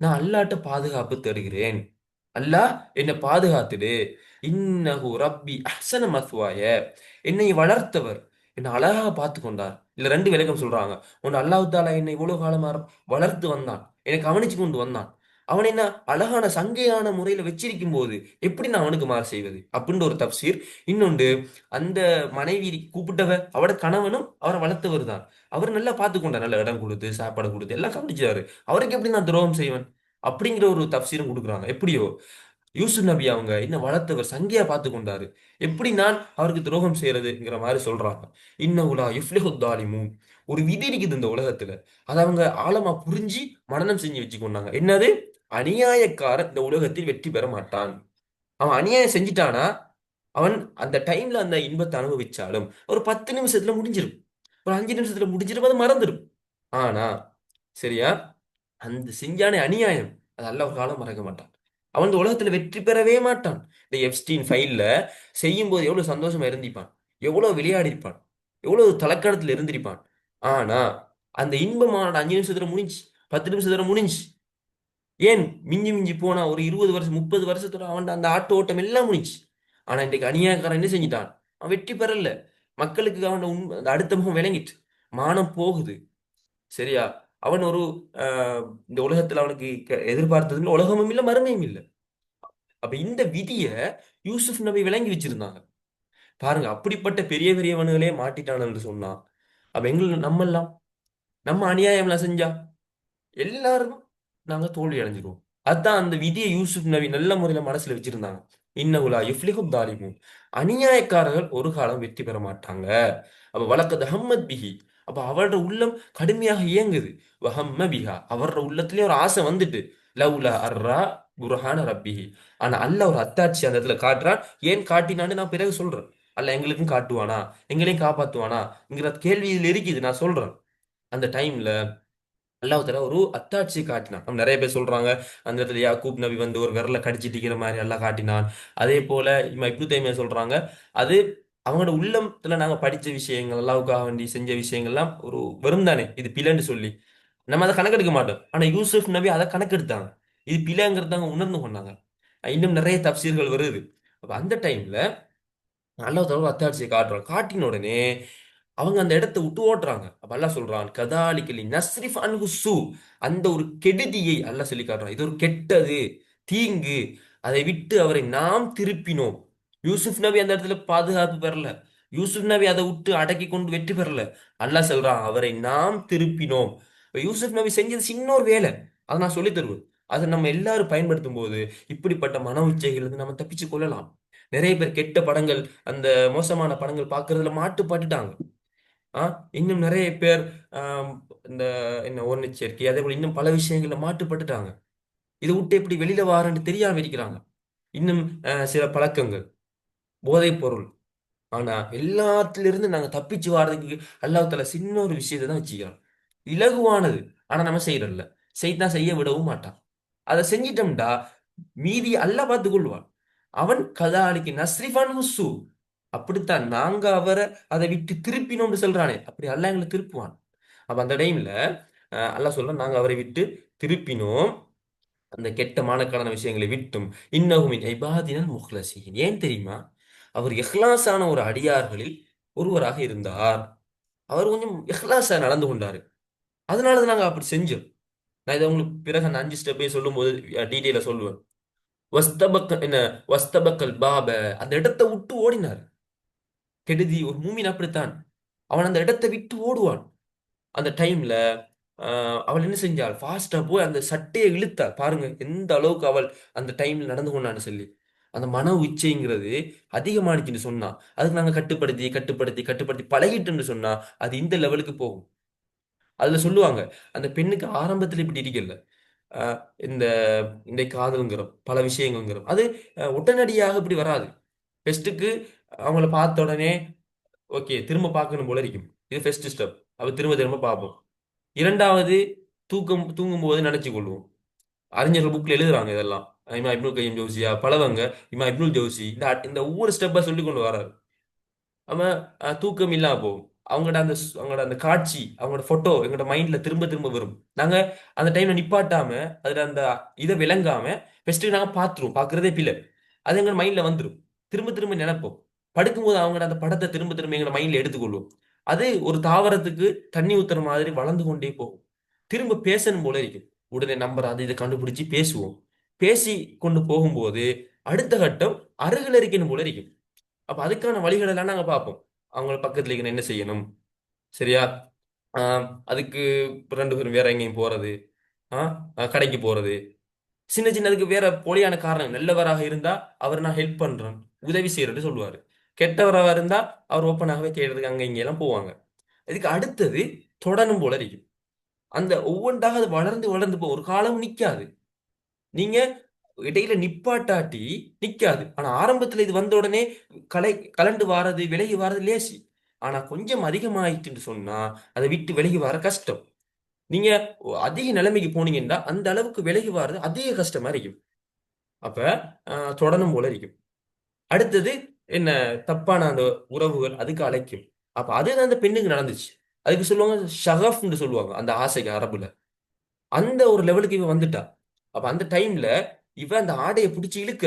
நான் அல்லாட்ட பாதுகாப்பு தருகிறேன். அல்லாஹ் என்னை பாதுகாத்துடு. இன்னஹு ரப்பி அஹ்சன மத்வாய, என்னை வளர்த்தவர் என்னை அழகாக பார்த்து கொண்டார். இல்ல ரெண்டு விளக்கம் சொல்றாங்க. ஒன்று, அல்லாஹ் தாலா என்னை இவ்வளவு காலமா வளர்த்து வந்தான், என்னை கவனிச்சு கொண்டு வந்தான். அவன் என்ன அழகான சங்கையான முறையில வச்சிருக்கும் போது எப்படி நான் அவனுக்கு மாறு செய்வது அப்படின்ற ஒரு தப்சீர். இன்னொன்று, அந்த மனைவி கூப்பிட்டவ அவட கணவனும் அவரை வளர்த்தவர் தான். அவர் நல்லா பார்த்து கொண்டார், நல்ல இடம் கொடுத்து சாப்பாடு கொடுத்து எல்லாம் கவனிச்சாரு. அவருக்கு எப்படி நான் துரோகம் செய்வேன் அப்படிங்கிற ஒரு தப்சீரும் கொடுக்குறாங்க. எப்படியோ யூசுப் நபி அவங்க இன்னும் வளர்த்தவர் சங்கையா பார்த்து கொண்டாரு, எப்படி நான் அவருக்கு துரோகம் செய்யறதுங்கிற மாதிரி சொல்றாங்க. இன்னவுலா யுஃப்லிஹு தாலிமூன், ஒரு விதி இருக்குது இந்த உலகத்துல, அதை அவங்க ஆழமா புரிஞ்சு மனனம் செஞ்சு வச்சு கொண்டாங்க. என்னது? அநியாயக்காரன் இந்த உலகத்தில் வெற்றி பெற மாட்டான். அவன் அநியாயம் செஞ்சிட்டானா அவன் அந்த டைம்ல அந்த இன்பத்தை அனுபவிச்சாலும் ஒரு 10 நிமிஷத்துல முடிஞ்சிடும், ஒரு 5 நிமிஷத்துல முடிஞ்சிடும், அது மறந்துடும். ஆனா சரியா, அந்த செஞ்சானே அநியாயம், அது அல்லாஹ் ஒரு காலம் மறக்க மாட்டான். அவன் இந்த உலகத்துல வெற்றி பெறவே மாட்டான். இந்த எப்ஸ்டீன் ஃபைல்ல செய்யும் போது எவ்வளவு சந்தோஷமா இருந்திருப்பான், எவ்வளவு விளையாடி இருப்பான், எவ்வளவு தலக்கணத்துல இருந்திருப்பான். ஆனா அந்த இன்பமான 5 நிமிஷத்துல முடிஞ்சு, 10 நிமிஷத்துல முடிஞ்சு. ஏன், மிஞ்சி மிஞ்சி போனா ஒரு 20 வருஷம் 30 வருஷத்தோட அவன் அந்த ஆட்ட ஓட்டம் எல்லாம் முடிஞ்சு. ஆனா இன்றைக்கு அநியாயக்காரன் என்ன செஞ்சிட்டான்? அவன் வெற்றி பெறல. மக்களுக்கு அவன் அந்த அடுத்த முகம் விளங்கிட்டு மானம் போகுது. சரியா, அவன் ஒரு இந்த உலகத்துல அவனுக்கு எதிர்பார்த்தது இல்ல, உலகமும் இல்ல, மறுமையும் இல்ல. அப்ப இந்த விதிய யூசுப் நபி விளங்கி வச்சிருந்தாங்க. பாருங்க, அப்படிப்பட்ட பெரிய பெரியவனுகளே மாட்டிட்டான் என்று சொன்னா, அப்ப நம்ம எல்லாம் நம்ம அநியாயம்லாம் செஞ்சா எல்லாரும் நாங்க தோல்வி அடைஞ்சிருவோம். அதான் அந்த விதியை யூசுப் நபி நல்ல முறையில மனசுல வச்சிருந்தாங்க. இன்னஹுலா யுஃப்லிஹு தாலிமூன், அநியாயக்காரர்கள் ஒரு காலம் வெற்றி பெற மாட்டாங்க. அப்ப வலக்கத் ஹம்மத் பிஹி, அப்ப அவரோட உள்ளம் கடுமையாக இயங்குது. வஹம்ம பிஹா, அவரோட உள்ளத்திலே ஒரு ஆசை வந்துட்டு. லவ்லா அர்ரா புர்ஹான ரப்பிஹி, ஆனா அல்லாஹ் ஒரு அத்தாட்சி அந்த இடத்துல காட்டுறான். ஏன் காட்டினான்னு நான் பிறகு சொல்றேன். அல்லாஹ் எங்களுக்கும் காட்டுவானா, எங்களையும் காப்பாத்துவானாங்கிற கேள்வி இதுல இருக்குது, நான் சொல்றேன். அந்த டைம்ல அல்லாஹ்வுத்தாலா ஒரு அத்தாட்சி காட்டினான். நிறைய பேர் சொல்றாங்க அந்த இடத்துல யாக்கூப் நபி வந்து ஒரு விரல கடிச்சிட்டிக்கிற மாதிரி அல்லாஹ் காட்டினான். அதே போல இமாம் இப்னு தைமியா சொல்றாங்க, அது அவங்களோட உள்ளத்துல நாங்க படிச்ச விஷயங்கள், அல்லாஹ்வுக்காக வேண்டி செஞ்ச விஷயங்கள்லாம் ஒரு வெறும் தானே, இது பிழைன்னு சொல்லி நம்ம அதை கணக்கெடுக்க மாட்டோம். ஆனா யூசுப் நபி அதை கணக்கெடுத்தாங்க, இது பிழைங்கிறதாங்க உணர்ந்து கொண்டாங்க. இன்னும் நிறைய தப்சீர்கள் வருது. அப்ப அந்த டைம்ல அல்லாஹ் தஆலா அத்தாட்சியை காட்டுறான். காட்டின உடனே அவங்க அந்த இடத்தை விட்டு ஓட்டுறாங்க. அப்ப அல்லாஹ் சொல்றான், கதாலிக்கலி நஸ்ரிஃப் அன்ஹு ஸூ, அந்த ஒரு கெடுதியை அல்லாஹ் சொல்லி காட்டுறான். இது ஒரு கெட்டது, தீங்கு, அதை விட்டு அவரை நாம் திருப்பினோம். யூசுப் நபி அந்த இடத்துல பாதுகாப்பு பெறல, யூசுப் நபி அதை விட்டு அடக்கி கொண்டு வெற்றி பெறல. அல்லாஹ் சொல்றான், அவரை நாம் திருப்பினோம். இப்ப யூசுப் நபி செஞ்சது சின்ன ஒரு வேலை, அதை நான் சொல்லித் தருவேன். அதை நம்ம எல்லாரும் பயன்படுத்தும் போது இப்படிப்பட்ட மன உச்சைகள் இருந்து நம்ம தப்பிச்சு கொள்ளலாம். நிறைய பேர் கெட்ட படங்கள், அந்த மோசமான படங்கள் பார்க்கறதுல மாட்டுப்பட்டுட்டாங்க. ஆ இன்னும் நிறைய பேர் ஆம், இந்த என்ன ஓரினச்சேர்க்கை, அதே போல இன்னும் பல விஷயங்கள்ல மாட்டுப்பட்டுட்டாங்க. இதை விட்டு எப்படி வெளியில வாரன்னு தெரியாம இருக்கிறாங்க. இன்னும் சில பழக்கங்கள், போதைப் பொருள். ஆனா எல்லாத்திலிருந்து நாங்க தப்பிச்சு வாரதுக்கு அல்லாஹ் தஆலா சின்ன ஒரு விஷயத்தை தான் வச்சுக்கிறான். இலகுவானது. ஆனா நம்ம செய்யறதில்ல. செய்தா செய்ய விடவும் மாட்டான். அதை செஞ்சிட்டோம்டா மீதி அல்லாஹ் பார்த்துக் கொள்வான். அவன் கதாலிக்கு நஸ்ரிஃபான் ஹுசு, அப்படித்தான் நாங்க அவரை அதை விட்டு திருப்பினோம்னு சொல்றானே, அப்படி அல்லாஹ் எங்களை திருப்புவான். அப்ப அந்த டைம்ல அல்லாஹ் சொல்றான், நாங்க அவரை விட்டு திருப்பினோம், அந்த கெட்ட மானக்கான விஷயங்களை விட்டும். இன்னஹு மின் இபாதினல் முஹ்லசீன், ஏன் தெரியுமா? அவர் இஹ்லாஸான ஒரு அடியார்களில் ஒருவராக இருந்தார். அவர் கொஞ்சம் இஹ்லாஸா நடந்து கொண்டாரு. அதனால தான் நாங்க அப்படி செஞ்சோம். நான் இதை உங்களுக்கு பிறகு அந்த 5 ஸ்டெப்பையும் சொல்லும்போது டீட்டெயிலா சொல்லுவேன். என்ன, வஸ்தபக்கல் பாப, அந்த இடத்தை விட்டு ஓடினார். கெடுதி, ஒரு மூமின் அப்படித்தான், அவன் அந்த இடத்தை விட்டு ஓடுவான். அந்த டைம்ல அவள் என்ன செஞ்சாள்? ஃபாஸ்டா போய் அந்த சட்டையை இழுத்தாள். பாருங்க எந்த அளவுக்கு அவள் அந்த டைம்ல நடந்து கொண்டான்னு சொல்லி. அந்த மன உச்சைங்கிறது அதிகமானுச்சுன்னு சொன்னா, அதுக்கு நாங்க கட்டுப்படுத்தி கட்டுப்படுத்தி கட்டுப்படுத்தி பழகிட்டோம்னு சொன்னா அது இந்த லெவலுக்கு போகும். அதுல சொல்லுவாங்க, அந்த பெண்ணுக்கு ஆரம்பத்துல இப்படி இருக்கல. அஹ் இந்த இந்த காதல்ங்கிறோம், பல விஷயங்கள்ங்கிறோம், அது உடனடியாக இப்படி வராது. ஃபர்ஸ்ட்டுக்கு அவங்கள பார்த்த உடனே ஓகே திரும்ப பார்க்கணும் போல இருக்கும், இது ஃபர்ஸ்ட் ஸ்டெப். அப்ப திரும்ப திரும்ப பார்ப்போம். இரண்டாவது, தூங்கும் போது நினைச்சு கொள்வோம். அறிஞர்கள் புக்ல எழுதுறாங்க இதெல்லாம். இமா இப்னுல் கையம் ஜௌசியா பலவங்க, இமா இப்னுல் ஜௌசி இந்த ஒவ்வொரு ஸ்டெப்பா சொல்லி கொண்டு வராரு. அவன் தூக்கம் இல்லாம போகும். அவங்களோட அந்த காட்சி, அவங்களோட போட்டோ எங்களோட மைண்ட்ல திரும்ப திரும்ப வரும். நாங்க அந்த டைம்ல நிப்பாட்டாம, அதுல அந்த இதை விளங்காம ஃபர்ஸ்ட் நாங்க பாத்துருவோம். பாக்குறதே பிள்ளை. அது எங்க மைண்ட்ல வந்துரும். திரும்ப திரும்ப நினைப்போம். படுக்கும்போது அவங்களோட அந்த படத்தை திரும்ப திரும்ப எங்க மைண்ட்ல எடுத்துக்கொள்வோம். அது ஒரு தாவரத்துக்கு தண்ணி ஊத்துற மாதிரி வளர்ந்து கொண்டே போகும். திரும்ப பேசணும் போல இருக்கும். உடனே நம்பர் அதை இதை கண்டுபிடிச்சு பேசுவோம். பேசி கொண்டு போகும்போது அடுத்த கட்டம் அருகில் இருக்கணும் போல இருக்கும். அப்ப அதுக்கான வழிகள் எல்லாம் நாங்க பார்ப்போம். அவங்க பக்கத்துல இருக்கிற என்ன செய்யணும், சரியா? அதுக்கு ரெண்டு பேரும் வேற எங்கேயும் போறது, கடைக்கு போறது, சின்ன சின்னதுக்கு வேற போலியான காரணம். நல்லவராக இருந்தா அவர் நான் ஹெல்ப் பண்றேன், உதவி செய்யறேன்னு சொல்லுவாரு. கெட்டவராக இருந்தா அவர் ஓப்பனாகவே தேடுறதுக்கு அங்க இங்க எல்லாம் போவாங்க. இதுக்கு அடுத்தது தொடரும் போல இருக்கும். அந்த ஒவ்வொன்றாக அது வளர்ந்து வளர்ந்து ஒரு காலம் நிக்காது. நீங்க இடையில நிப்பாட்டாட்டி நிக்காது. ஆனா ஆரம்பத்துல இது வந்த உடனே கலை கலண்டு வாரது விலகி வாரது லேசி. ஆனா கொஞ்சம் அதிகமாயிட்டுன்னு சொன்னா அதை விட்டு விலகி வர கஷ்டம். நீங்க அதிக நிலைமைக்கு போனீங்கன்னா அந்த அளவுக்கு விலகி வாரது அதிக கஷ்டமா இருக்கும். அப்ப தொடரும் போல இருக்கும். அடுத்தது என்ன, தப்பான அந்த உறவுகள் அதுக்கு அழைக்கும். அப்ப அதுதான் அந்த பெண்ணுக்கு நடந்துச்சு. அதுக்கு சொல்லுவாங்க ஷகஃப்னு சொல்லுவாங்க அந்த ஆசைக்கு அரபுல. அந்த ஒரு லெவலுக்கு இவ வந்துட்டா. அப்ப அந்த டைம்ல இவ அந்த ஆடையை பிடிச்சி இழுக்கிறா.